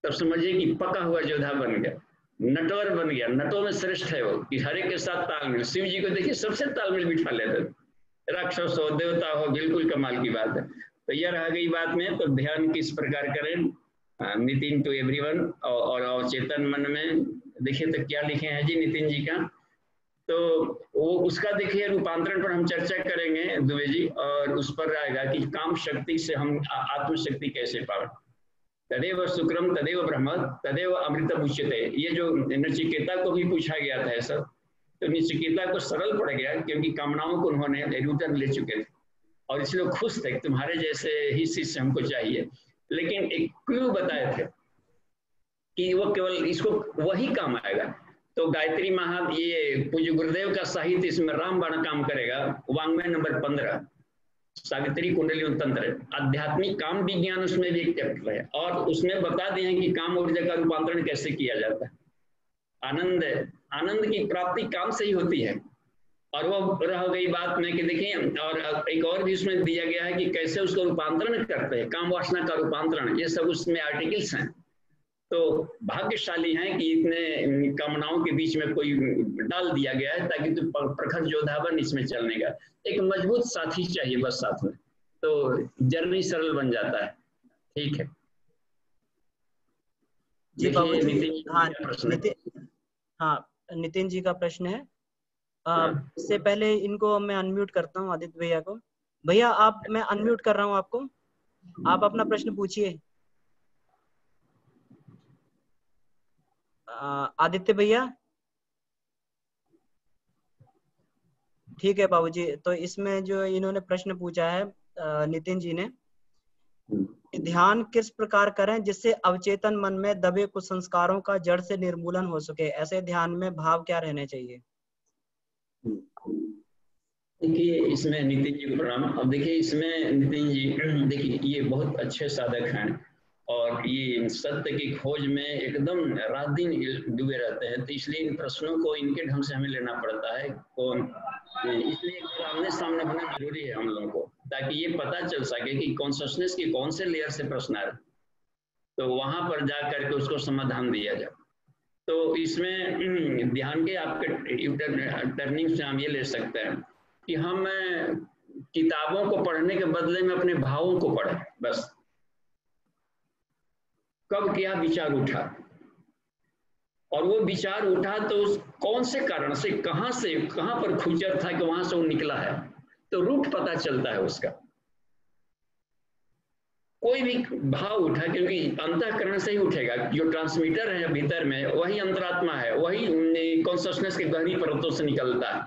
तब समझिए कि पका हुआ योद्धा बन गया, नटवर बन गया। नटों में श्रेष्ठ है वो कि हर एक के साथ तालमेल। शिव जी को देखिए सबसे तालमेल बिठा लेते, राक्षस हो देवता हो, बिल्कुल कमाल की बात है। तो यह रह गई बात में, तो ध्यान किस प्रकार करें, नितिन टू एवरीवन, और चेतन मन में देखिए तो क्या लिखे हैं जी नितिन जी का, तो वो उसका देखिए रूपांतरण पर हम चर्चा करेंगे दुबे जी, और उस पर आएगा कि काम शक्ति से हम आत्मशक्ति कैसे पाए। तदेव शुक्रम तदेव ब्रह्म तदेव अमृतम उच्यते, ये जो नचिकेता को भी पूछा गया था सब, तो नचिकेता को सरल पड़ गया क्योंकि कामनाओं को उन्होंने रिटर्न ले चुके थे, और इसलिए खुश थे तुम्हारे जैसे ही शिष्य हमको चाहिए। लेकिन एक क्लू बताए थे कि वो केवल इसको वही काम आएगा। तो गायत्री महा, ये पूज्य गुरुदेव का साहित्य इसमें रामबाण काम करेगा। वांग्मय नंबर 15 सावित्री कुंडली तंत्र, आध्यात्मिक काम विज्ञान उसमें भी एक चैप्टर है, और उसमें बता दिए हैं कि काम ऊर्जा का रूपांतरण कैसे किया जाता है। आनंद, आनंद की प्राप्ति काम से ही होती है। और वो रह गई बात में कि देखिए, और एक और भी उसमें दिया गया है कि कैसे उसको रूपांतरण करते हैं, काम वासना का रूपांतरण, ये सब उसमें आर्टिकल्स हैं। तो भाग्यशाली हैं कि इतने कामनाओं के बीच में कोई डाल दिया गया है ताकि तू प्रखर योद्धा बन इसमें चलने का। एक मजबूत साथी चाहिए बस साथ में, तो जर्नी सरल बन जाता है। ठीक है जी बाबू जी, नितिन जी का प्रश्न है। इससे पहले इनको मैं अनम्यूट करता हूँ, आदित्य भैया को। भैया आप, मैं अनम्यूट कर रहा हूँ आपको, आप अपना प्रश्न पूछिए। आदित्य भैया, ठीक है बाबूजी। तो इसमें जो इन्होंने प्रश्न पूछा है नितिन जी ने, ध्यान किस प्रकार करें जिससे अवचेतन मन में दबे कुसंस्कारों का जड़ से निर्मूलन हो सके? ऐसे ध्यान में भाव क्या रहने चाहिए? देखिए इसमें नितिन जी को प्रणाम। अब देखिए इसमें नितिन जी देखिए ये बहुत अच्छे साधक हैं और ये सत्य की खोज में एकदम रात दिन डूबे रहते हैं, तो इसलिए इन प्रश्नों को इनके ढंग से हमें लेना पड़ता है। कौन इसलिए आमने सामने होना जरूरी है हम लोगों को, ताकि ये पता चल सके कि कॉन्शसनेस की कौन से लेयर से प्रश्न आ रहे, तो वहां पर जा करके उसको समाधान दिया जाए। तो इसमें ध्यान के आपके टर्निंग से हम ये ले सकते हैं कि हम किताबों को पढ़ने के बदले में अपने भावों को पढ़ें। बस कब क्या विचार उठा, और वो विचार उठा तो उस कौन से कारण से कहां पर खुचर था कि वहां से वो निकला है, तो रूट पता चलता है उसका। कोई भी भाव उठा, क्योंकि अंतःकरण से ही उठेगा। जो ट्रांसमीटर है भीतर में वही अंतरात्मा है, वही कॉन्शसनेस के गहरी परतों से निकलता है,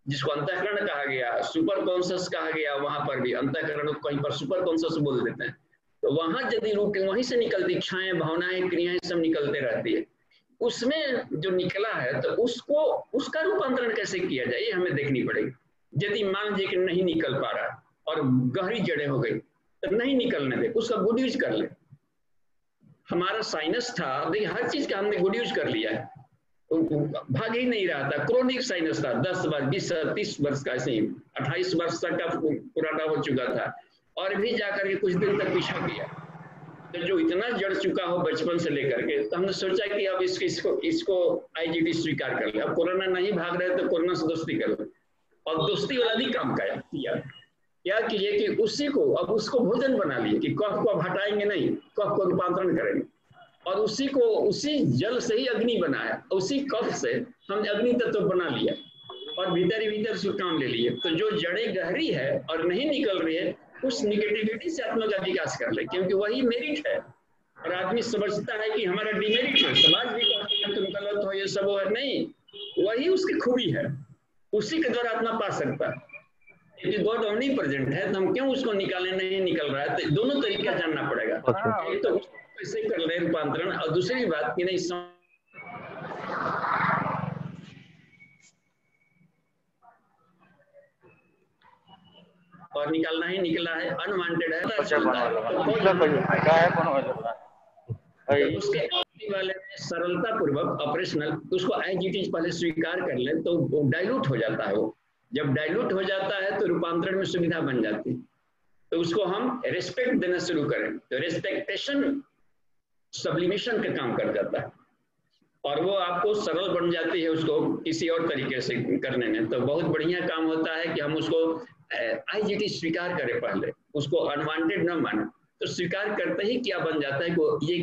जिसको अंतःकरण कहा गया, सुपर कॉन्शस कहा गया। वहां पर भी अंतःकरण को कहीं पर सुपर कॉन्शस बोल देते हैं। तो वहां यदि रूट वहीं से निकलती, इच्छाएं, भावनाएं, क्रियाएं सब निकलते रहती है। उसमें जो निकला है तो उसको उसका रूपांतरण कैसे किया जाए, ये हमें देखनी पड़ेगी। यदि मान लीजिए कि नहीं निकल पा रहा और गहरी जड़ें हो गई, तो नहीं निकलने दे, उसका गुड यूज कर ले। हमारा साइनस था, देखिए हर चीज का हमने गुड यूज कर लिया है, भाग ही नहीं रहा था। क्रोनिक साइनस था, 10 वर्ष 20 30 वर्ष का, ऐसे ही 28 वर्ष तक का पुराना हो चुका था, और भी जाकर के कुछ दिन तक पीछा किया। तो जो इतना जड़ चुका हो बचपन से लेकर के, तो हमने सोचा कि अब इसको आईजीडी स्वीकार कर ले। अब कोरोना नहीं भाग रहे तो कोरोना से दोस्ती कर ले, और दोस्ती वाला भी काम किया क्या किए कि उसी को अब उसको भोजन बना लिए कि कफ को अब हटाएंगे नहीं, कफ को रूपांतरण करेंगे, और उसी जल से ही अग्नि बनाया, उसी कफ से हमने अग्नि तत्व बना लिया और भीतर ही भीतर से काम ले लिए। तो जो जड़ें गहरी है और नहीं निकल रही है, उस निगेटिविटी से आत्मा का विकास कर ले, क्योंकि वही मेरिट है। और आदमी समझता है कि हमारा डिमेरिट है, समाज भी कहती है तुम गलत हो, ये सब है, नहीं, वही उसकी खूबी है, उसी के द्वारा आत्मा पा सकता है। यदि गॉड ओमनी प्रेजेंट है तो हम क्यों उसको निकालें, नहीं निकल रहा है, तो दोनों तरीका जानना पड़ेगा। एक तो कैसे कर ले रूपांतरण, और दूसरी बात कि नहीं और निकालना ही निकला है, अनवांटेड है, उसके वाले में सरलता पूर्वक ऑपरेशनल उसको आईजीटी पहले स्वीकार कर ले, तो डाइल्यूट हो जाता है। वो जब डाइल्यूट हो जाता है तो रूपांतरण में सुविधा बन जाती है। तो उसको हम रेस्पेक्ट देना शुरू करें, तो रेस्पेक्टेशन सब्लिमेशन का काम कर जाता है, और वो आपको सरल बन जाती है उसको किसी और तरीके से करने में। तो बहुत बढ़िया काम होता है कि हम उसको आईजीटी स्वीकार करें, पहले उसको अनवांटेड न माने। तो स्वीकार करते ही क्या बन जाता है को ये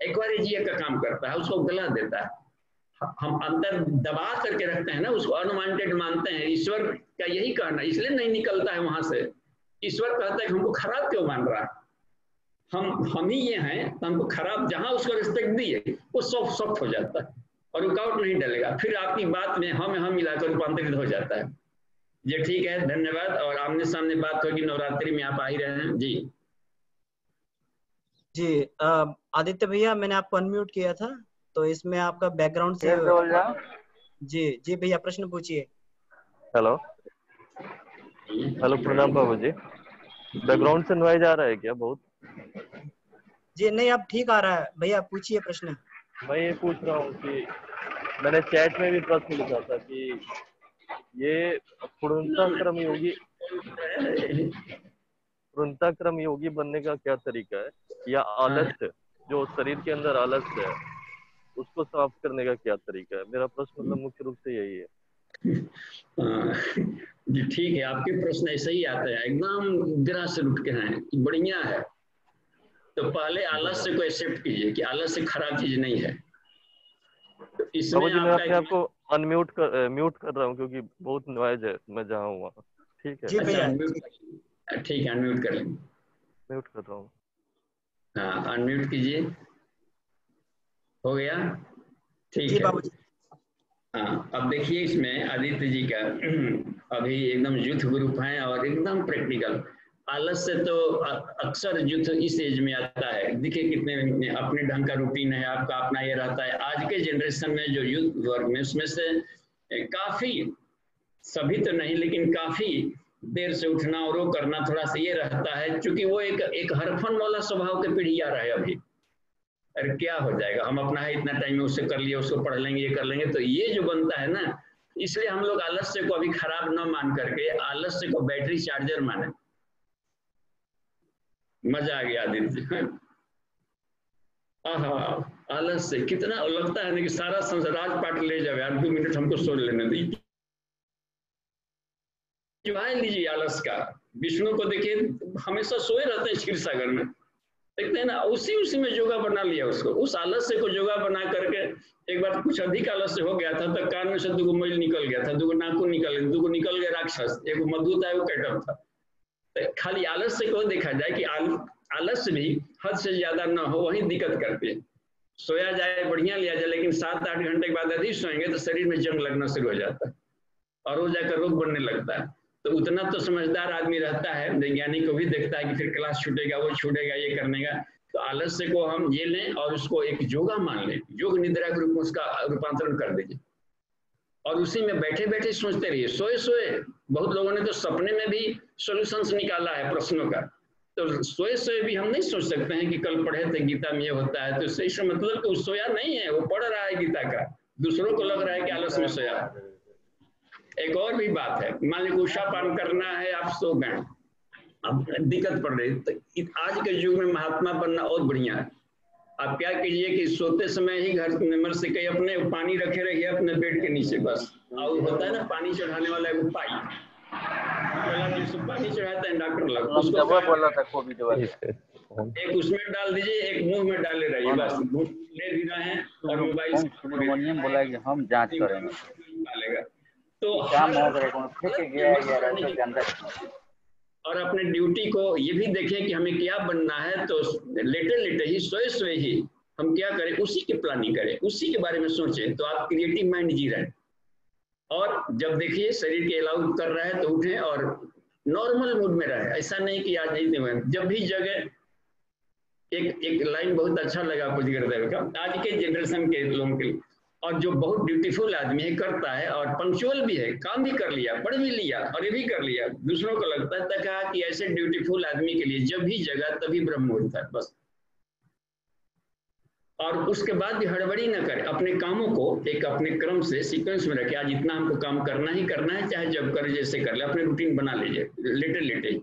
एक्वारेजिया का काम करता है, उसको गला देता है। हम अंदर दबा करके रखते हैं ना, उसको अनवांटेड मानते हैं। ईश्वर का यही कहना, इसलिए नहीं निकलता है वहां से। ईश्वर कहता है कि हमको खराब क्यों मान रहा है, हम ही ये हैं, हमको खराब, जहां उसको रिस्पेक्ट दिए वो सॉफ्ट हो जाता है और रुकावट नहीं डलेगा। फिर आपकी बात में हम मिलाकर रूपांतरित हो जाता है। जी ठीक है, धन्यवाद। और आमने सामने बात होगी, नवरात्रि में आप आ ही रहे हैं। जी आदित्य भैया, मैंने आपको अनम्यूट किया था, तो इसमें आपका बैकग्राउंड से जी भैया प्रश्न पूछिए। हेलो प्रणाम बाबू जी, बैकग्राउंड से नॉइज आ रहा है क्या बहुत? जी नहीं, अब ठीक आ रहा है भैया, पूछिए प्रश्न। मैं ये पूछ रहा हूँ कि मैंने चैट में भी प्रश्न लिखा था कि ये पूर्णताक्रम योगी बनने का क्या तरीका है, या आलस्य जो शरीर के अंदर आलस्य है उसको साफ करने का क्या तरीका है? मेरा प्रश्न मतलब मुख्य रूप से यही है। जी ठीक है, आपके प्रश्न ऐसे ही आते हैं, एकदम ग्रह से उठ के हैं, बढ़िया है। तो पहले आलस्य को एक्सेप्ट कीजिए कि आलस्य खराब चीज नहीं है। तो इसमें मैं अपने आपको अनम्यूट म्यूट कर रहा हूँ क्योंकि बहुत नॉइज है, मैं जहाँ हूँ वहाँ। ठीक है, जी भैया, ठीक है, अनम्यूट कर लेंगे। म्यूट कर रहा हूँ। हाँ, अनम्यूट कीजिए। हो गया? ठीक है। हाँ, अब देखिए इसमें आदित्य जी का अभी एकदम यूथ ग्रुप है और एकदम प्रैक्टिकल। आलस से तो अक्सर युद्ध इस एज में आता है। देखिए कितने अपने ढंग का रूटीन है आपका, अपना ये रहता है। आज के जनरेशन में जो युद्ध वर्ग में, उसमें से काफी, सभी तो नहीं लेकिन काफी देर से उठना और वो करना थोड़ा सा ये रहता है, क्योंकि वो एक हरफन वाला स्वभाव के पीढ़ी आ रहा है अभी। अरे क्या हो जाएगा, हम अपना है इतना टाइम में उससे कर लिया, उसको पढ़ लेंगे, ये कर लेंगे, तो ये जो बनता है ना, इसलिए हम लोग आलस्य को अभी खराब न मान करके आलस्य को बैटरी चार्जर माने। मजा आ गया आदित्य। आलस्य कितना लगता है ना कि सारा संसार पाठ ले जाओ यार, 2 मिनट हमको सोच लेने दो। लीजिए आलस का, विष्णु को देखिए हमेशा सोए रहते हैं क्षीर सागर में, देखते हैं ना, उसी में योगा बना लिया उसको, उस आलस्य को योगा बना करके। एक बार कुछ अधिक आलस्य हो गया था तो कान में से 2 मैल निकल गया था, 2 नाखून निकल गए, 2 निकल गए राक्षस, एक मधु था, वो कैटअप था। तो खाली आलस्य को देखा जाए कि आलस्य भी हद से ज्यादा न हो, वही दिक्कत करती है। सोया जाए बढ़िया लिया जाए, लेकिन 7-8 घंटे के बाद अधिक सोएंगे तो शरीर में जंग लगना शुरू हो जाता है और वो जाकर रोग बनने लगता है। तो उतना तो समझदार आदमी रहता है, वैज्ञानिक को भी देखता है कि फिर क्लास छूटेगा, वो छूटेगा, ये करने का। तो आलस्य को हम ये लें और उसको एक योगा मान लें, योग निद्रा के रूप में उसका रूपांतरण कर दीजिए और उसी में बैठे बैठे सोचते रहिए, सोए सोए। बहुत लोगों ने तो सपने में भी सॉल्यूशंस निकाला है प्रश्नों का। तो सोए सोए भी हम नहीं सोच सकते हैं कि कल पढ़े थे गीता में ये होता है, तो इससे मतलब कि वो सोया नहीं है, वो पढ़ रहा है गीता का, दूसरों को लग रहा है कि आलस में सोया। एक और भी बात है, मान लीजिए उषा पान करना है, आप सो गए, अब दिक्कत पड़ रही, तो आज के युग में महात्मा बनना और बढ़िया है। आप क्या कीजिए कि सोते समय ही घर नंबर से कहीं अपने पानी रखे रहिए अपने बेड के नीचे बस, और होता है ना पानी चढ़ाने वाला एक पाइप, पानी चढ़ाते हैं डॉक्टर लोग, उसको बोला था कोविड वाले, एक उसमें डाल दीजिए, एक मुंह में डाले रहिए बस, ले भी रहे हैं और मोबाइल सुब्रमण्यम बोला कि हम जांच करेंगे, डालेगा तो और अपने ड्यूटी को ये भी देखें कि हमें क्या बनना है। तो लेटे लेटे ही, सोए सोए ही हम क्या करें, उसी की प्लानिंग करें, उसी के बारे में सोचें, तो आप क्रिएटिव माइंड जी रहे हैं। और जब देखिए शरीर के अलाउ कर रहा है तो उठें और नॉर्मल मूड में रहे, ऐसा नहीं कि आज नहीं हुए। जब भी जगह एक लाइन बहुत अच्छा लगा पुष्कर का, आज के जनरेशन के लोगों के लिए, और जो बहुत ब्यूटीफुल आदमी है, करता है और पंक्चुअल भी है, काम भी कर लिया, पढ़ भी लिया और ये भी कर लिया, दूसरों को लगता है, कहा कि ऐसे ब्यूटीफुल आदमी के लिए जब भी जगह तभी ब्रह्म मुहूर्त है बस। और उसके बाद भी हड़बड़ी न करे, अपने कामों को एक अपने क्रम से सीक्वेंस में रखे, आज इतना हमको काम करना ही करना है, चाहे जब करे जैसे कर ले, अपने रूटीन बना लीजिए, लेटे लेटे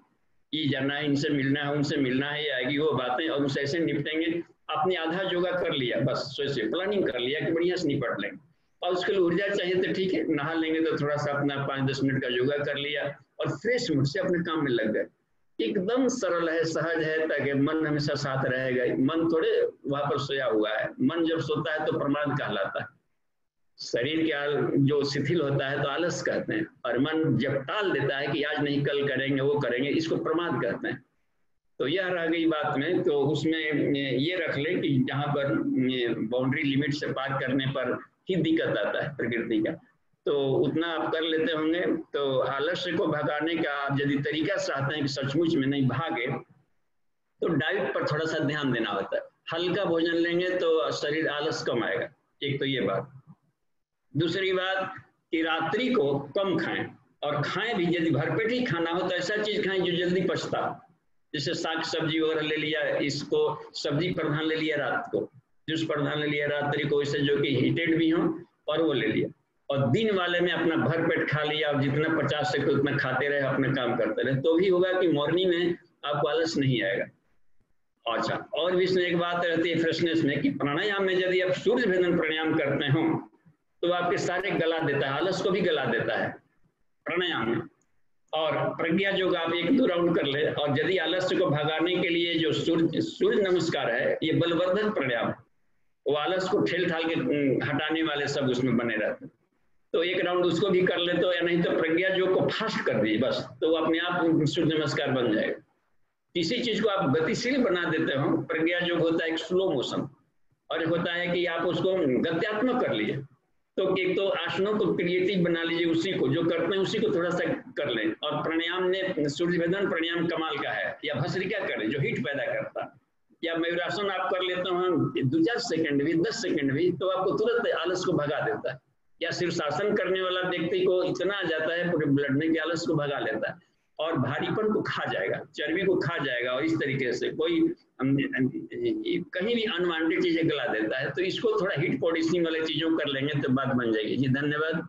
ये जाना है, इनसे मिलना है, उनसे मिलना है, ये आएगी वो बातें, और उनसे ऐसे निपटेंगे। आपने आधा योगा कर लिया बस, सोचे प्लानिंग कर लिया कि बढ़िया से निपट लेंगे, और उसके लिए ऊर्जा चाहिए तो ठीक है, नहा लेंगे तो थोड़ा सा अपना 5-10 मिनट का योगा कर लिया और फ्रेश मूड से अपने काम में लग गए। एकदम सरल है, सहज है, ताकि मन हमेशा साथ रहेगा। मन थोड़े वहां पर सोया हुआ है, मन जब सोता है तो प्रमाद कहलाता है। शरीर के जो शिथिल होता है तो आलस कहते हैं, और मन जब टाल देता है कि आज नहीं कल करेंगे, वो करेंगे, इसको प्रमाद कहते हैं। तो यह रह गई बात में, तो उसमें ये रख ले कि जहाँ पर बाउंड्री लिमिट से पार करने पर ही दिक्कत आता है प्रकृति का, तो उतना आप कर लेते होंगे। तो आलस्य को भगाने का आप यदि तरीका चाहते हैं कि सचमुच में नहीं भागे, तो डाइट पर थोड़ा सा ध्यान देना होता है। हल्का भोजन लेंगे तो शरीर आलस कम आएगा, एक तो ये बात। दूसरी बात कि रात्रि को कम खाएं, और खाएं भी यदि भरपेट ही खाना हो तो ऐसा चीज खाएं जो जल्दी पचता, जैसे साग सब्जी वगैरह ले लिया, इसको सब्जी प्रधान ले लिया रात को, जूस प्रधान ले लिया रात्रि को, इससे जो कि हीटेड भी हो, और वो ले लिया। और दिन वाले में अपना भर पेट खा लिया, आप जितना 50 से उतना खाते रहे, अपने काम करते रहे, तो भी होगा कि मॉर्निंग में आपको आलस नहीं आएगा। अच्छा, और भी इसमें एक बात रहती है फ्रेशनेस में कि प्राणायाम में यदि आप सूर्य भेदन प्राणायाम करते हो तो आपके सारे गला देता है, आलस को भी गला देता है प्राणायाम में। और प्रज्ञा योग आप 1-2 राउंड कर ले, और यदि आलस्य को भगाने के लिए जो सूर्य नमस्कार है, ये बलवर्धक प्राणायाम, वो आलस को ठेल ठाल के हटाने वाले सब उसमें बने रहते हैं। तो 1 राउंड उसको भी कर ले, तो या नहीं तो प्रज्ञा योग को फास्ट कर दीजिए बस, तो वो अपने आप सूर्य नमस्कार बन जाएगा। किसी चीज को आप गतिशील बना देते हो, प्रज्ञा योग होता है एक स्लो मोशन, और होता है कि आप उसको गत्यात्मक कर लीजिए। तो एक तो आसनों को क्रिएटिव बना लीजिए, उसी को जो करते हैं उसी को थोड़ा सा कर लें। और प्राणायाम ने सूर्य भेदन प्राणायाम कमाल का है, या भस्त्रिका करें जो हीट पैदा करता, या मयूरासन आप कर लेते हैं 2-4 सेकंड भी 10 सेकंड भी, तो आपको तुरंत आलस को भगा देता है। या शीर्षासन करने वाला व्यक्ति को इतना आ जाता है पूरे ब्लड में कि आलस को भगा लेता है और भारीपन को खा जाएगा, चर्बी को खा जाएगा, और इस तरीके से कोई कहीं भी अनवांटेड चीजें गला देता है। तो इसको थोड़ा हीट प्रोड्यूसिंग वाले चीजों कर लेंगे तो बात बन जाएगी। जी धन्यवाद।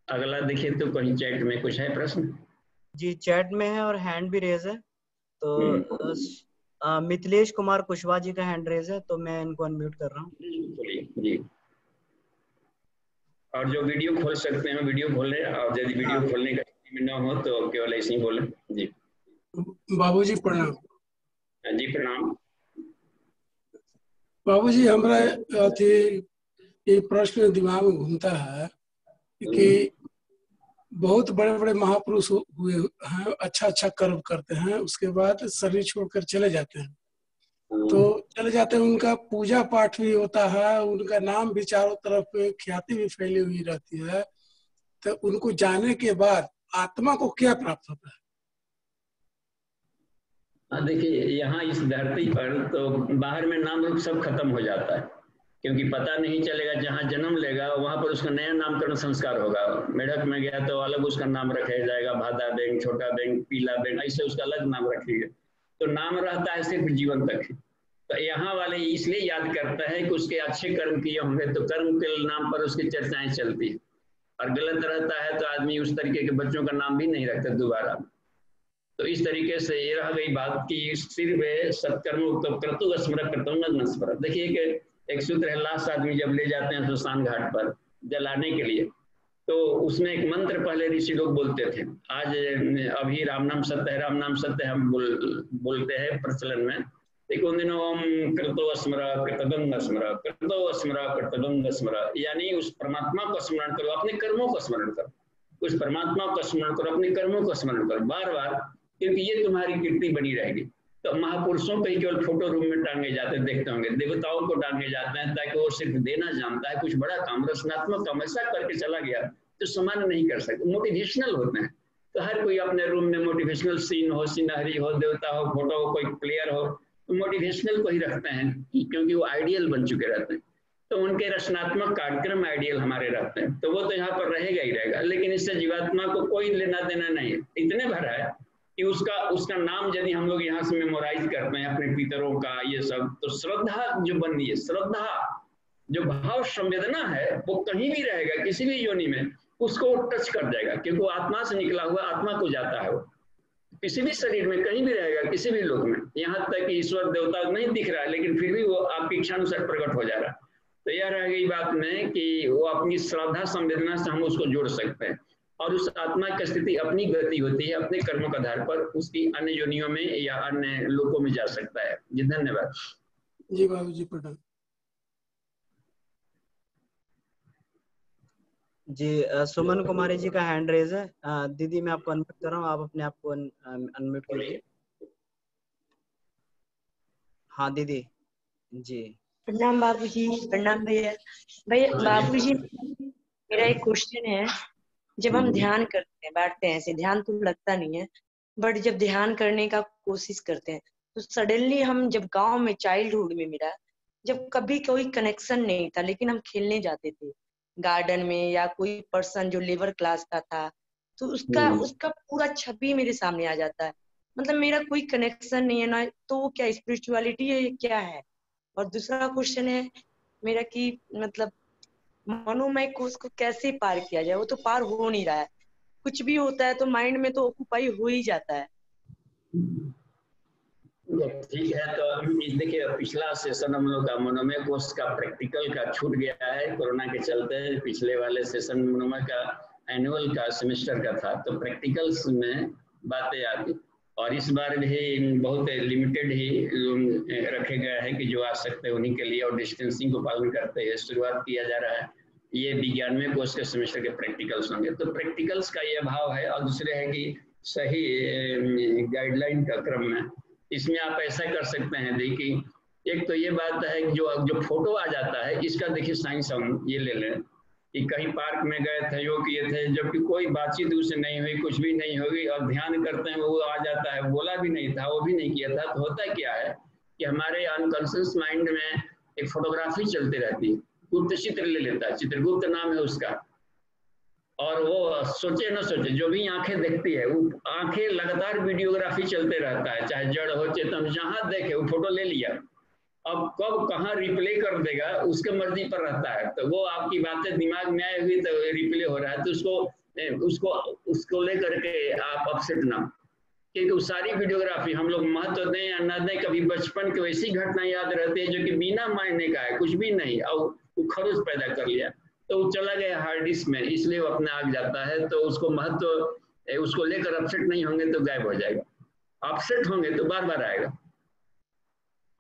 अगला देखिए तो कहीं चैट में कुछ है प्रश्न? जी चैट में है और हैंड भी रेज है। तो मिथिलेश कुमार कुशवाहा जी का हैंड रेज है, तो मैं इनको अनम्यूट कर रहा हूँ। जी, और जो वीडियो खोल सकते हैं वीडियो खोलें, और यदि वीडियो खोलने का में ना हो तो केवल ऐसे ही बोलें। जी बाबूजी प्रणाम। जी प्रणाम। बाबूजी हमरा अथी ये प्रश्न दिमाग में घूमता है कि बहुत बड़े बड़े महापुरुष हुए हैं, अच्छा अच्छा कर्म करते हैं, उसके बाद शरीर छोड़कर चले जाते हैं, तो चले जाते हैं, उनका पूजा पाठ भी होता है, उनका नाम भी चारों तरफ ख्याति भी फैली हुई रहती है, तो उनको जाने के बाद आत्मा को क्या प्राप्त होता है? देखिए यहाँ इस धरती पर तो बाहर में नाम रूप सब खत्म हो जाता है, क्योंकि पता नहीं चलेगा, जहाँ जन्म लेगा वहां पर उसका नया नामकरण संस्कार होगा। मेढक में गया तो अलग उसका नाम रखा जाएगा, भादा बेंग, छोटा बेंग, पीला बेंग, ऐसे उसका अलग नाम रखेगा। तो नाम रहता है सिर्फ जीवन तक। तो यहाँ वाले इसलिए याद करता है कि उसके अच्छे कर्म किए होंगे, तो कर्म के नाम पर उसकी चर्चाएं चलती है, और गलत रहता है तो आदमी उस तरीके के बच्चों का नाम भी नहीं रखता दोबारा। तो इस तरीके से ये रह गई बात कि सिर्फ सत्कर्म तो क्रतु स्मरण कर्तव्य स्मरण। देखिए कि एक सूत्र है, लाश आदमी जब ले जाते हैं श्मशान घाट पर जलाने के लिए, तो उसमें एक मंत्र पहले ऋषि लोग बोलते थे। आज अभी राम नाम सत्य है, राम नाम सत्य हम बोलते हैं प्रचलन में, लेकिन उन दिनों ओम कृतो स्मरण कृतगंग स्मरण, कृतो स्मरण कृतगंग स्मरण, यानी उस परमात्मा को स्मरण करो, अपने कर्मों को स्मरण करो, उस परमात्मा को स्मरण करो, अपने कर्मों को स्मरण करो बार बार, क्योंकि ये तुम्हारी कीर्ति बनी रहेगी। तो महापुरुषों को ही केवल फोटो रूम में टांगे जाते हैं, देखते होंगे, देवताओं को टांगे जाते हैं, ताकि वो सिर्फ देना जानता है, कुछ बड़ा काम रचनात्मक काम ऐसा करके चला गया तो सामान्य नहीं कर सकते, मोटिवेशनल होते हैं। तो हर कोई अपने रूम में मोटिवेशनल सीन हो, सीनहरी हो, देवता हो, फोटो हो, कोई प्लेयर हो, तो मोटिवेशनल को ही रखते हैं, क्योंकि वो आइडियल बन चुके रहते हैं। तो उनके रचनात्मक कार्यक्रम आइडियल हमारे रहते हैं, तो वो तो यहाँ पर रहेगा ही रहेगा, लेकिन इससे जीवात्मा को कोई लेना देना नहीं है। इतने भर है कि उसका नाम यदि हम लोग यहाँ से मेमोराइज करते हैं अपने पितरों का ये सब, तो श्रद्धा जो बन रही है, श्रद्धा जो भाव संवेदना है, वो कहीं भी रहेगा, किसी भी योनि में उसको टच कर जाएगा, क्योंकि वो आत्मा से निकला हुआ आत्मा को जाता है। वो किसी भी शरीर में कहीं भी रहेगा, किसी भी लोक में, यहाँ तक कि ईश्वर देवता नहीं दिख रहा है, लेकिन फिर भी वो आपकी इच्छानुसार प्रकट हो जा रहा है। तो यह रह गई बात में कि वो अपनी श्रद्धा संवेदना से हम उसको जोड़ सकते हैं, और उस आत्मा की स्थिति अपनी गति होती है, अपने कर्मों के आधार पर उसकी अन्य योनियों में या अन्य लोकों में जा सकता है। जी धन्यवाद। जी बाबू जी प्रणाम। जी सुमन कुमारी जी का हैंड रेज है। दीदी मैं आपको अनम्यूट कर रहा हूँ, आप अपने आप को अनम्यूट कीजिए। हाँ दीदी जी। प्रणाम बाबूजी। प्रणाम भैया। भैया बाबूजी मेरा एक क्वेश्चन है, जब हम ध्यान करते हैं, बैठते हैं ऐसे, ध्यान तो लगता नहीं है, बट जब ध्यान करने का कोशिश करते हैं तो सडनली हम, जब गांव में चाइल्डहुड में मेरा, जब कभी कोई कनेक्शन नहीं था, लेकिन हम खेलने जाते थे गार्डन में, या कोई पर्सन जो लेबर क्लास का था, तो उसका पूरा छवि मेरे सामने आ जाता है। मतलब मेरा कोई कनेक्शन नहीं है ना, तो वो क्या स्पिरिचुअलिटी है, ये क्या है? और दूसरा क्वेश्चन है मेरा कि मतलब मनोमय कोष को कैसे पार किया जाए? वो तो पार हो नहीं रहा है, कुछ भी होता है तो माइंड में तो ऑक्यूपाई हो ही जाता है। ठीक है, तो देखिए पिछला सेशन हम लोग का मनोमय कोष का प्रैक्टिकल का छूट गया है कोरोना के चलते। पिछले वाले सेशन मनोमय का एनुअल का सेमेस्टर का था, तो प्रैक्टिकल्स में बातें आती, और इस बार भी बहुत लिमिटेड ही रखे गए हैं कि जो आ सकते हैं उन्हीं के लिए, और डिस्टेंसिंग को पालन करते हुए शुरुआत किया जा रहा है। ये 91वें कोर्स के सेमेस्टर के प्रैक्टिकल्स होंगे, तो प्रैक्टिकल्स का ये भाव है। और दूसरे है कि सही गाइडलाइन का क्रम में इसमें आप ऐसा कर सकते हैं देखिए एक तो ये बात है कि जो फोटो आ जाता है इसका देखिए साइंस हम ये ले लें कि कहीं पार्क में गए थे, योग किए थे, जबकि कोई बातचीत उससे नहीं हुई, कुछ भी नहीं होगी, और ध्यान करते हैं वो आ जाता है, बोला भी नहीं था, वो भी नहीं किया था, तो होता क्या है कि हमारे अनकॉन्शियस माइंड में एक फोटोग्राफी चलती रहती है, गुप्त चित्र ले लेता है, चित्रगुप्त नाम है उसका, और वो सोचे न सोचे जो भी आंखें देखती है वो आंखें लगातार वीडियोग्राफी चलते रहता है, चाहे जड़ हो चेतन, जहां देखे वो फोटो ले लिया, अब कब कहाँ रिप्ले कर देगा उसके मर्जी पर रहता है। तो वो आपकी बातें दिमाग में आई हुई तो रिप्ले हो रहा है, तो उसको लेकर के आप अपसेट ना, क्योंकि सारी वीडियोग्राफी हम लोग महत्व दें या न दें, कभी बचपन की वैसी घटना याद रहती है जो कि बिना मायने का है, कुछ भी नहीं, और वो खरोच पैदा कर लिया तो वो चला गया हार्ड डिस्क में, इसलिए वो अपने आग जाता है। तो उसको महत्व, उसको लेकर अपसेट नहीं होंगे तो गायब हो जाएगा, अपसेट होंगे तो बार बार आएगा,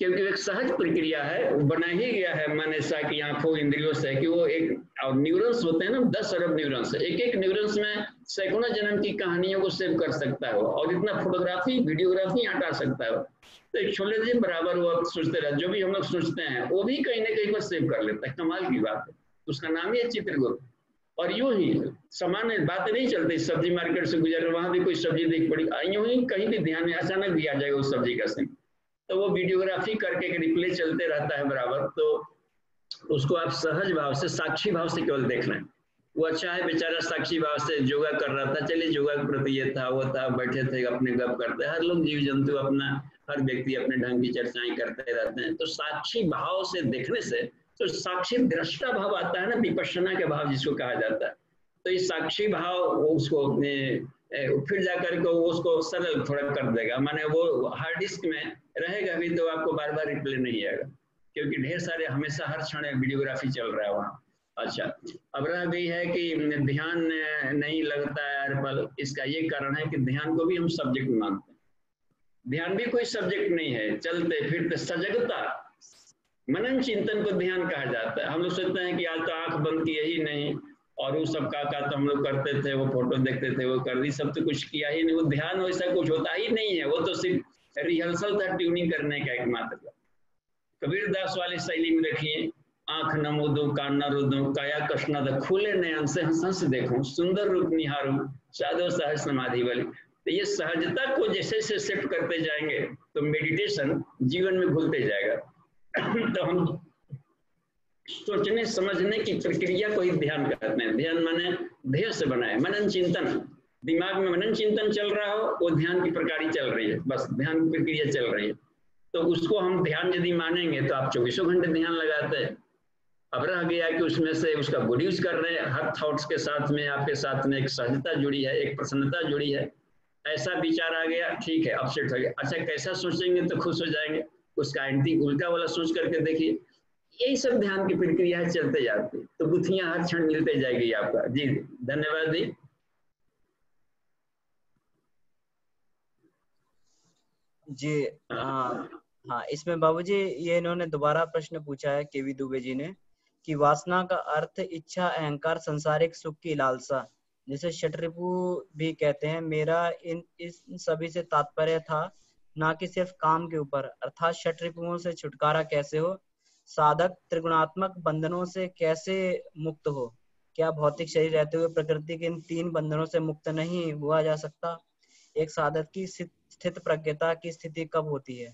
क्योंकि एक सहज प्रक्रिया है, वो बना ही गया है मन ऐसा कि आंखों इंद्रियों से कि वो एक, और न्यूरॉन्स होते हैं ना 10 अरब न्यूरॉन्स, एक एक न्यूरॉन्स में सैकड़ों जन्म की कहानियों को सेव कर सकता है, और इतना फोटोग्राफी वीडियोग्राफी हटा सकता है। तो एक छोले जी बराबर वो सोचते रहे, जो भी हम लोग सोचते हैं वो भी कहीं ना कहीं पर सेव कर लेता है, कमाल की बात है, उसका नाम ही है चित्रगुप्त। और यूं ही सामान्य बातें नहीं चलती, सब्जी मार्केट से गुजर वहां भी कोई सब्जी दिख पड़ी, यूं ही कहीं भी ध्यान में अचानक भी आ जाएगा उस सब्जी का सीन, तो वो वीडियोग्राफी करके रिप्ले चलते रहता है बराबर। तो उसको आप सहज भाव से, साक्षी भाव से केवल देख लें। वो अच्छा है बेचारा, साक्षी भाव से योगा कर रहा था, चलिए योगा के प्रति ये था वो था, बैठे थे अपने गप करते, हर लोग जीव जंतु अपना, हर व्यक्ति अपने ढंग की चर्चाएं करते रहते हैं। तो साक्षी भाव से देखने से तो साक्षी दृष्टा भाव आता है ना, विपश्यना के भाव जिसको कहा जाता है। तो ये साक्षी भाव उसको फिर जाकर के उसको सरल थोड़ा कर देगा, माने वो हार्ड डिस्क में रहेगा भी तो आपको बार बार रिप्ले नहीं आएगा, क्योंकि ढेर सारे हमेशा हर क्षण वीडियोग्राफी चल रहा है वहाँ। अच्छा, अब रह गई है कि ध्यान नहीं लगता है हर पल, इसका ये कारण है कि ध्यान को भी हम सब्जेक्ट मानते हैं, ध्यान भी कोई सब्जेक्ट नहीं है, चलते फिरते सजगता मनन चिंतन को ध्यान कहा जाता है। हम लोग सोचते हैं कि आज तो आंख बंद किया ही नहीं, और वो सब का तो हम लोग करते थे, वो फोटो देखते थे, वो कर दी, सब तो कुछ किया ही नहीं, वो ध्यान वैसा कुछ होता ही नहीं है, वो तो सिर्फ रिहर्सल था ट्यूनिंग करने का एकमात्र। कबीर दास वाली शैली में देखिए, आंख न मूंदूं कान न रूदूं काया कष्ट न खुले नयन से हंस हंस देखूं सुंदर रूप निहारूं साधो सहज समाधि वाली। तो ये सहजता को जैसे जैसे सेट करते जाएंगे तो मेडिटेशन जीवन में घुलते जाएगा। तो हम सोचने समझने की प्रक्रिया को ही ध्यान कहते हैं। ध्यान माने ध्येय से बना है, मनन चिंतन, दिमाग में मनन चिंतन चल रहा हो वो ध्यान की प्रक्रिया चल रही है, बस ध्यान की प्रक्रिया चल रही है। तो उसको हम ध्यान यदि मानेंगे तो आप 24 घंटे ध्यान लगाते हैं। अब रह गया कि उसमें से उसका गुड यूज कर रहे हैं, हर थॉट्स के साथ में आपके साथ में एक सहजता जुड़ी है, एक प्रसन्नता जुड़ी है। ऐसा विचार आ गया, ठीक है, अपसेट हो गया, अच्छा कैसा सोचेंगे तो खुश हो जाएंगे, उसका एंटी उल्टा वाला सोच करके देखिए। यही सब ध्यान की प्रक्रिया है, चलते जाते तो गुत्थियां हर क्षण मिलते जाएगी आपका। जी धन्यवाद जी। जी हाँ, इसमें बाबूजी ये इन्होंने दोबारा प्रश्न पूछा है केवी दुबे जी ने कि वासना का अर्थ इच्छा, अहंकार, संसारिक सुख की लालसा, जिसे शटरिपु भी कहते हैं। मेरा इन सभी से तात्पर्य था ना कि सिर्फ काम के ऊपर, अर्थात शटरिपुओं से छुटकारा कैसे हो, साधक त्रिगुणात्मक बंधनों से कैसे मुक्त हो, क्या भौतिक शरीर रहते हुए प्रकृति के इन 3 बंधनों से मुक्त नहीं हुआ जा सकता, एक साधक की स्थित प्रज्ञता की स्थिति कब होती है?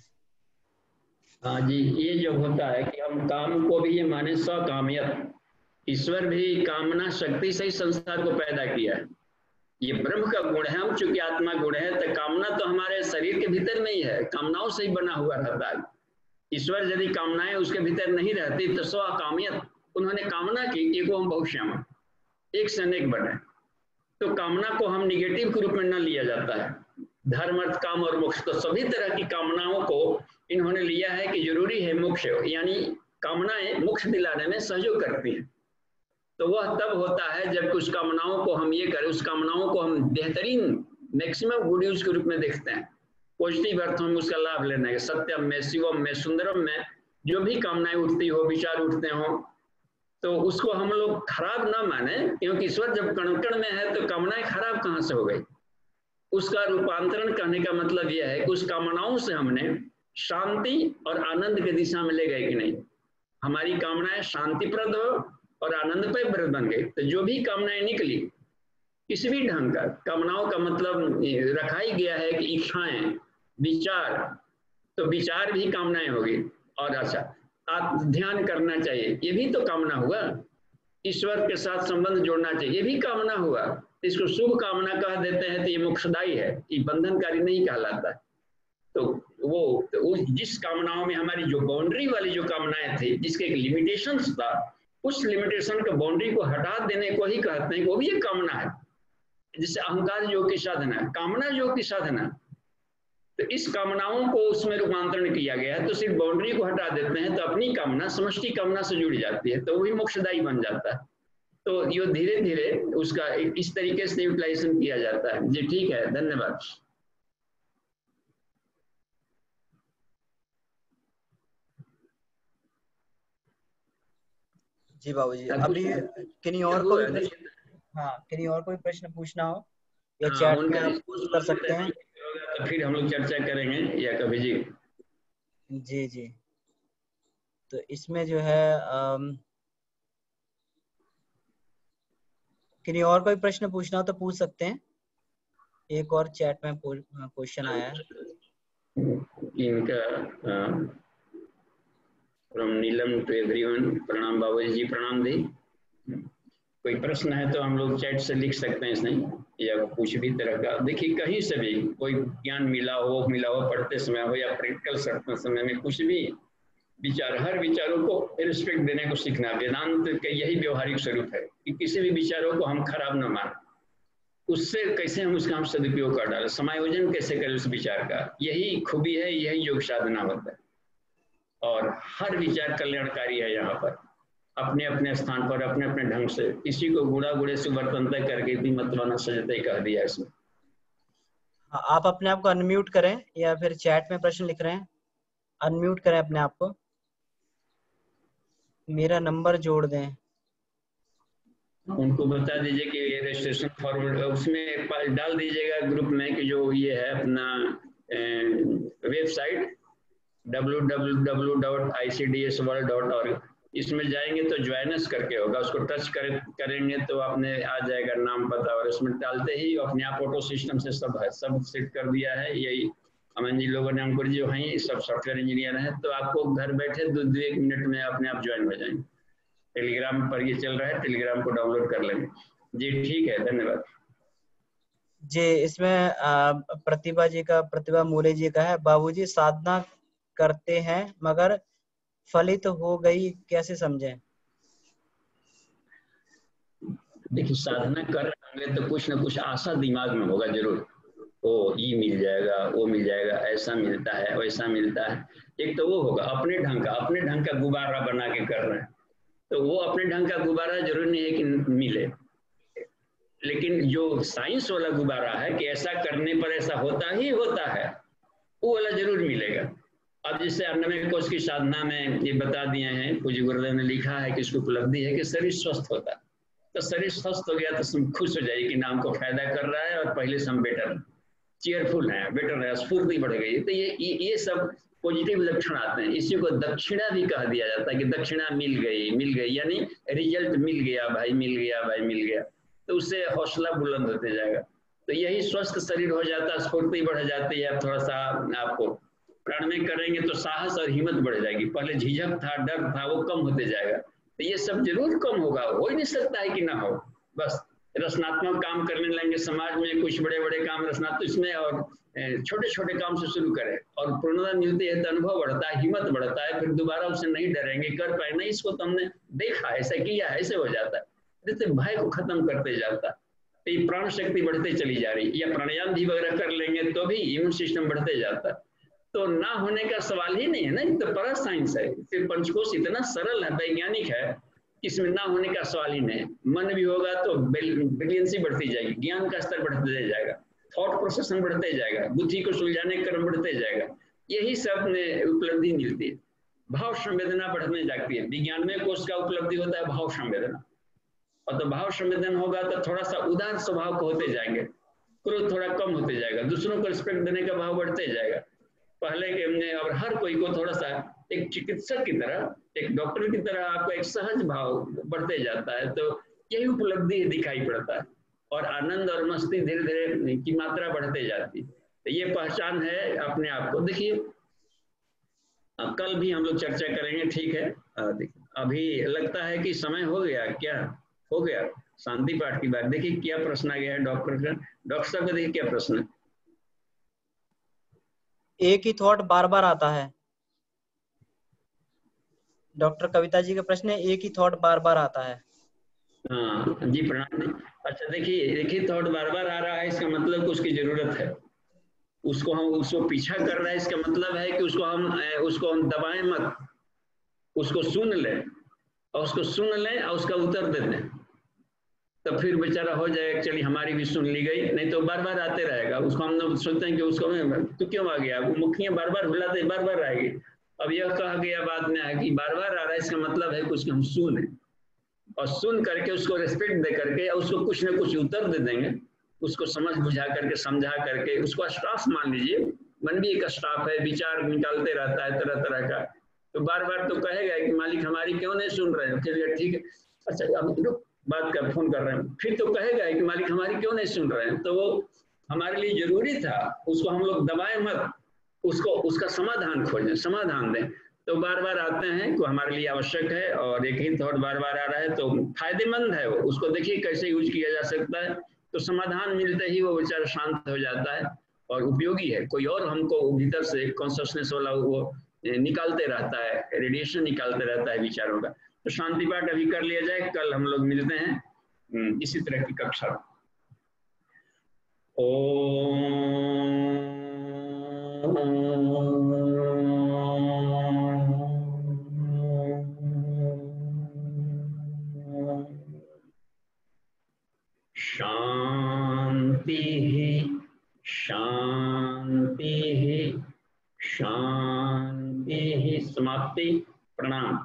हाँ जी, ये जो होता है कि हम काम को भी ये माने स्वकामियत, ईश्वर भी कामना शक्ति से ही संसार को पैदा किया है, ये ब्रह्म का गुण है। हम चूंकि आत्मा गुण है तो कामना तो हमारे शरीर के भीतर नहीं है, कामनाओं से ही बना हुआ रहता है। ईश्वर यदि कामनाएं उसके भीतर नहीं रहती तो स्वकामियत, उन्होंने कामना की एको हम बहुश्याम, एक से अनेक बने। तो कामना को हम निगेटिव के रूप में न लिया जाता है। धर्म अर्थ काम और मोक्ष, तो सभी तरह की कामनाओं को इन्होंने लिया है कि जरूरी है मोक्ष, यानी कामनाएं मोक्ष दिलाने में सहयोग करती हैं। तो वह तब होता है जब उस कामनाओं को हम ये करें, उस कामनाओं को हम बेहतरीन मैक्सिमम गुड यूज के रूप में देखते हैं, पॉजिटिव अर्थों में उसका लाभ लेने के। सत्यम में, शिवम में, सुंदरम में जो भी कामनाएं उठती हो, विचार उठते हो, तो उसको हम लोग खराब ना माने, क्योंकि ईश्वर जब कण कण में है तो कामनाएं खराब कहाँ से हो गई। उसका रूपांतरण करने का मतलब यह है कि उस कामनाओं से हमने शांति और आनंद की दिशा में ले गए कि नहीं। हमारी कामनाएं शांतिप्रद हो और आनंदप्रद बन गई, तो जो भी कामनाएं निकली किसी भी ढंग का, कामनाओं का मतलब रखा ही गया है कि इच्छाएं, विचार, तो विचार भी कामनाएं होगी। और अच्छा, आप ध्यान करना चाहिए, ये भी तो कामना हुआ। ईश्वर के साथ संबंध जोड़ना चाहिए, ये भी कामना हुआ। इसको शुभ कामना कह देते हैं तो ये मोक्षदायी है, ये बंधनकारी नहीं कहलाता। तो जिस कामनाओं में हमारी जो बाउंड्री वाली जो कामनाएं थी, जिसके एक लिमिटेशंस था, उस लिमिटेशन का बाउंड्री को हटा देने को ही कहते हैं, वो भी एक कामना है। जिससे अहंकार योग की साधना, कामना योग की साधना, तो इस कामनाओं को उसमें रूपांतरण किया गया है। तो सिर्फ बाउंड्री को हटा देते हैं तो अपनी कामना समष्टि कामना से जुड़ जाती है, तो वही मोक्षदायी बन जाता है। तो ये धीरे धीरे उसका इस तरीके से यूटिलाइजेशन किया जाता है। जी ठीक है, धन्यवाद। जी बाबूजी, अभी किन्हीं और को किन्हीं और कोई प्रश्न पूछना हो या चैट में आप पूछ कर सकते हैं, तो फिर हम लोग चर्चा करेंगे या कभी। जी जी जी, तो इसमें जो है किन्हीं और कोई प्रश्न पूछना हो तो पूछ सकते हैं। एक और चैट में क्वेश्चन आया है इनका फ्रॉम नीलम टू एवरीवन। प्रणाम बाबूजी जी, प्रणाम दी। कोई प्रश्न है तो हम लोग चैट से लिख सकते हैं इसमें, या कुछ भी तरह का। देखिए कहीं से भी कोई ज्ञान मिला हो पढ़ते समय हो या प्रैक्टिकल समय में, कुछ भी विचार, हर विचारों को रिस्पेक्ट देने को सीखना। वेदांत का यही व्यवहारिक स्वरूप है कि किसी भी विचारों को हम खराब न माने, उससे कैसे हम उसका सदुपयोग कर डालें, समायोजन कैसे करें उस विचार का, यही खूबी है, यही योग साधना होता है। और हर विचार कल्याणकारी है यहाँ पर, अपने अपने स्थान पर, अपने अपने ढंग से। किसी को गुड़ा गुड़े से वर्तनता करके भी मतवाना सजते कह दिया इसमें। आप अपने आप को अनम्यूट करें या फिर चैट में प्रश्न लिख रहे हैं, अनम्यूट करें अपने आप को, मेरा नंबर जोड़ दें। उनको बता दीजिए कि रजिस्ट्रेशन फॉर्म उसमें डाल दीजिएगा ग्रुप में कि जो ये है अपना वेबसाइट www.icdsworld.org, इसमें जाएंगे तो ज्वाइनस करके होगा, उसको टच करेंगे तो आपने आ जाएगा नाम पता, और इसमें डालते ही अपने आप ऑटो सिस्टम से सब है, सब सेट कर दिया है। यही अमन जी लोगों ने, अंकुर जी वहीं सब सॉफ्टवेयर इंजीनियर हैं, तो आपको घर बैठे 2-1 मिनट में अपने आप ज्वाइन हो जाएंगे। टेलीग्राम पर ये चल रहा है, टेलीग्राम को डाउनलोड कर लेंगे। जी ठीक है, धन्यवाद जी। इसमें प्रतिभा मूले जी का है, बाबूजी साधना करते हैं मगर फलित हो गई कैसे समझें? देखिए साधना कर रहे होंगे तो कुछ ना कुछ आशा दिमाग में होगा जरूर, ओ ये मिल जाएगा, वो मिल जाएगा, ऐसा मिलता है, वैसा मिलता है। एक तो वो होगा अपने ढंग का गुब्बारा बना के कर रहे हैं, तो वो अपने ढंग का गुब्बारा जरूरी नहीं है कि मिले, लेकिन जो साइंस वाला गुब्बारा है कि ऐसा करने पर ऐसा होता ही होता है, वो वाला जरूर मिलेगा। अब जैसे 98 कोष की साधना में ये बता दिए हैं, पूज्य गुरुदेव ने लिखा है कि इसकी उपलब्धि है कि शरीर स्वस्थ होता है, तो शरीर स्वस्थ हो गया तो खुश हो जाइए कि नाम को फायदा कर रहा है और पहले से हम बेटर चेयरफुल है, बेटर है, स्फूर्ति बढ़ गई। तो ये सब पॉजिटिव लक्षण आते हैं। इसी को दक्षिणा भी कह दिया जाता है कि दक्षिणा मिल गई, यानी रिजल्ट मिल गया भाई, मिल गया, तो उससे हौसला बुलंद होते जाएगा। तो यही स्वस्थ शरीर हो जाता है, स्फूर्ति बढ़ जाती है। थोड़ा सा आपको प्राणायाम करेंगे तो साहस और हिम्मत बढ़ जाएगी, पहले झिझक था, डर था, वो कम होते जाएगा। तो ये सब जरूर कम होगा, हो ही नहीं सकता है कि ना हो। बस रचनात्मक काम करने लगेंगे, समाज में कुछ बड़े बड़े काम रचनात्मक इसमें, और छोटे छोटे काम से शुरू करें, और पूर्णता मिलती है तो अनुभव बढ़ता है, हिम्मत बढ़ता है, फिर दोबारा उससे नहीं डरेंगे, कर पाए नहीं, इसको तो हमने देखा, ऐसा किया, ऐसे हो जाता है। जैसे भय को खत्म करते जाता है, तो ये प्राण शक्ति बढ़ते चली जा रही। या प्राणायाम भी वगैरह कर लेंगे तो भी इम्यून सिस्टम बढ़ते जाता है। तो ना होने का सवाल ही नहीं है ना, तो बड़ा साइंस है। फिर पंचकोश इतना सरल है, वैज्ञानिक है, इसमें ना होने का सवाल ही नहीं। मन भी होगा तो ब्रिलियंसी बढ़ती जाएगी, ज्ञान का स्तर बढ़ते जाएगा, थॉट प्रोसेसन बढ़ते जाएगा, बुद्धि को सुलझाने का क्रम बढ़ते जाएगा। यही सब में उपलब्धि मिलती है। भाव संवेदना बढ़ने जाती है। विज्ञान में कोष का उपलब्धि होता है भाव संवेदना, और तो भाव संवेदन होगा तो थोड़ा सा उदार स्वभाव को होते जाएंगे, क्रोध थोड़ा कम होते जाएगा, दूसरों को रिस्पेक्ट देने का भाव बढ़ते जाएगा। पहले के हमने, और हर कोई को थोड़ा सा एक चिकित्सक की तरह, एक डॉक्टर की तरह आपका एक सहज भाव बढ़ते जाता है, तो यही उपलब्धि दिखाई पड़ता है और आनंद और मस्ती धीरे धीरे की मात्रा बढ़ते जाती है। तो ये पहचान है अपने आप को। देखिए कल भी हम लोग चर्चा करेंगे, ठीक है। अभी लगता है कि समय हो गया, क्या हो गया शांति पाठ की बात। देखिए क्या प्रश्न आ गया है डॉक्टर का। डॉक्टर साहब का देखिए क्या प्रश्न है। एक ही थॉट बार बार आता है। डॉक्टर कविता जी का प्रश्न है, एक ही थॉट बार बार आता है। हाँ जी प्रणाम। अच्छा देखिए थॉट बार बार आ रहा है, इसका मतलब कि उसकी जरूरत है, उसको पीछा कर रहा है, इसका मतलब है कि उसको हम दबाएं मत, उसको सुन लें और उसका उत्तर दे दें, तो फिर बेचारा हो जाएगा, चलिए हमारी भी सुन ली गई। नहीं तो बार बार आते रहेगा, उसको हम लोग सोचते हैं कि उसको तो क्यों आ गया, वो मुखियां बार बार बुलाते बार बार आएगी। अब यह कहा गया बाद में है कि बार बार आ रहा है, इसका मतलब है कि उसको हम सुने और सुन करके उसको रेस्पेक्ट दे करके उसको कुछ ना कुछ उत्तर दे देंगे, उसको समझ बुझा करके समझा करके। उसको स्टाफ मान लीजिए, मन भी एक स्टाफ है, विचार निकालते रहता है तरह तरह का, तो बार बार तो कहेगा कि मालिक हमारी क्यों नहीं सुन रहे हैं। फिर ठीक है, अच्छा अब बात कर, फोन कर रहे हैं, फिर तो कहेगा कि मालिक हमारी क्यों नहीं सुन रहे हैं। तो वो हमारे लिए जरूरी था, उसको हम लोग दबाए मत, उसका समाधान खोजें, समाधान दें। तो बार बार आते हैं तो हमारे लिए आवश्यक है, और एक ही थॉट बार बार आ रहा है तो फायदेमंद है। उसको देखिए कैसे यूज किया जा सकता है, तो समाधान मिलते ही वो बेचारा शांत हो जाता है और उपयोगी है। कोई और हमको भीतर से कॉन्शियसनेस वाला वो निकालते रहता है, रेडिएशन निकालते रहता है विचारों का। तो शांति पाठ अभी कर लिया जाए, कल हम लोग मिलते हैं इसी तरह की कक्षा। शांति शांति शांति। समाप्ति। प्रणाम।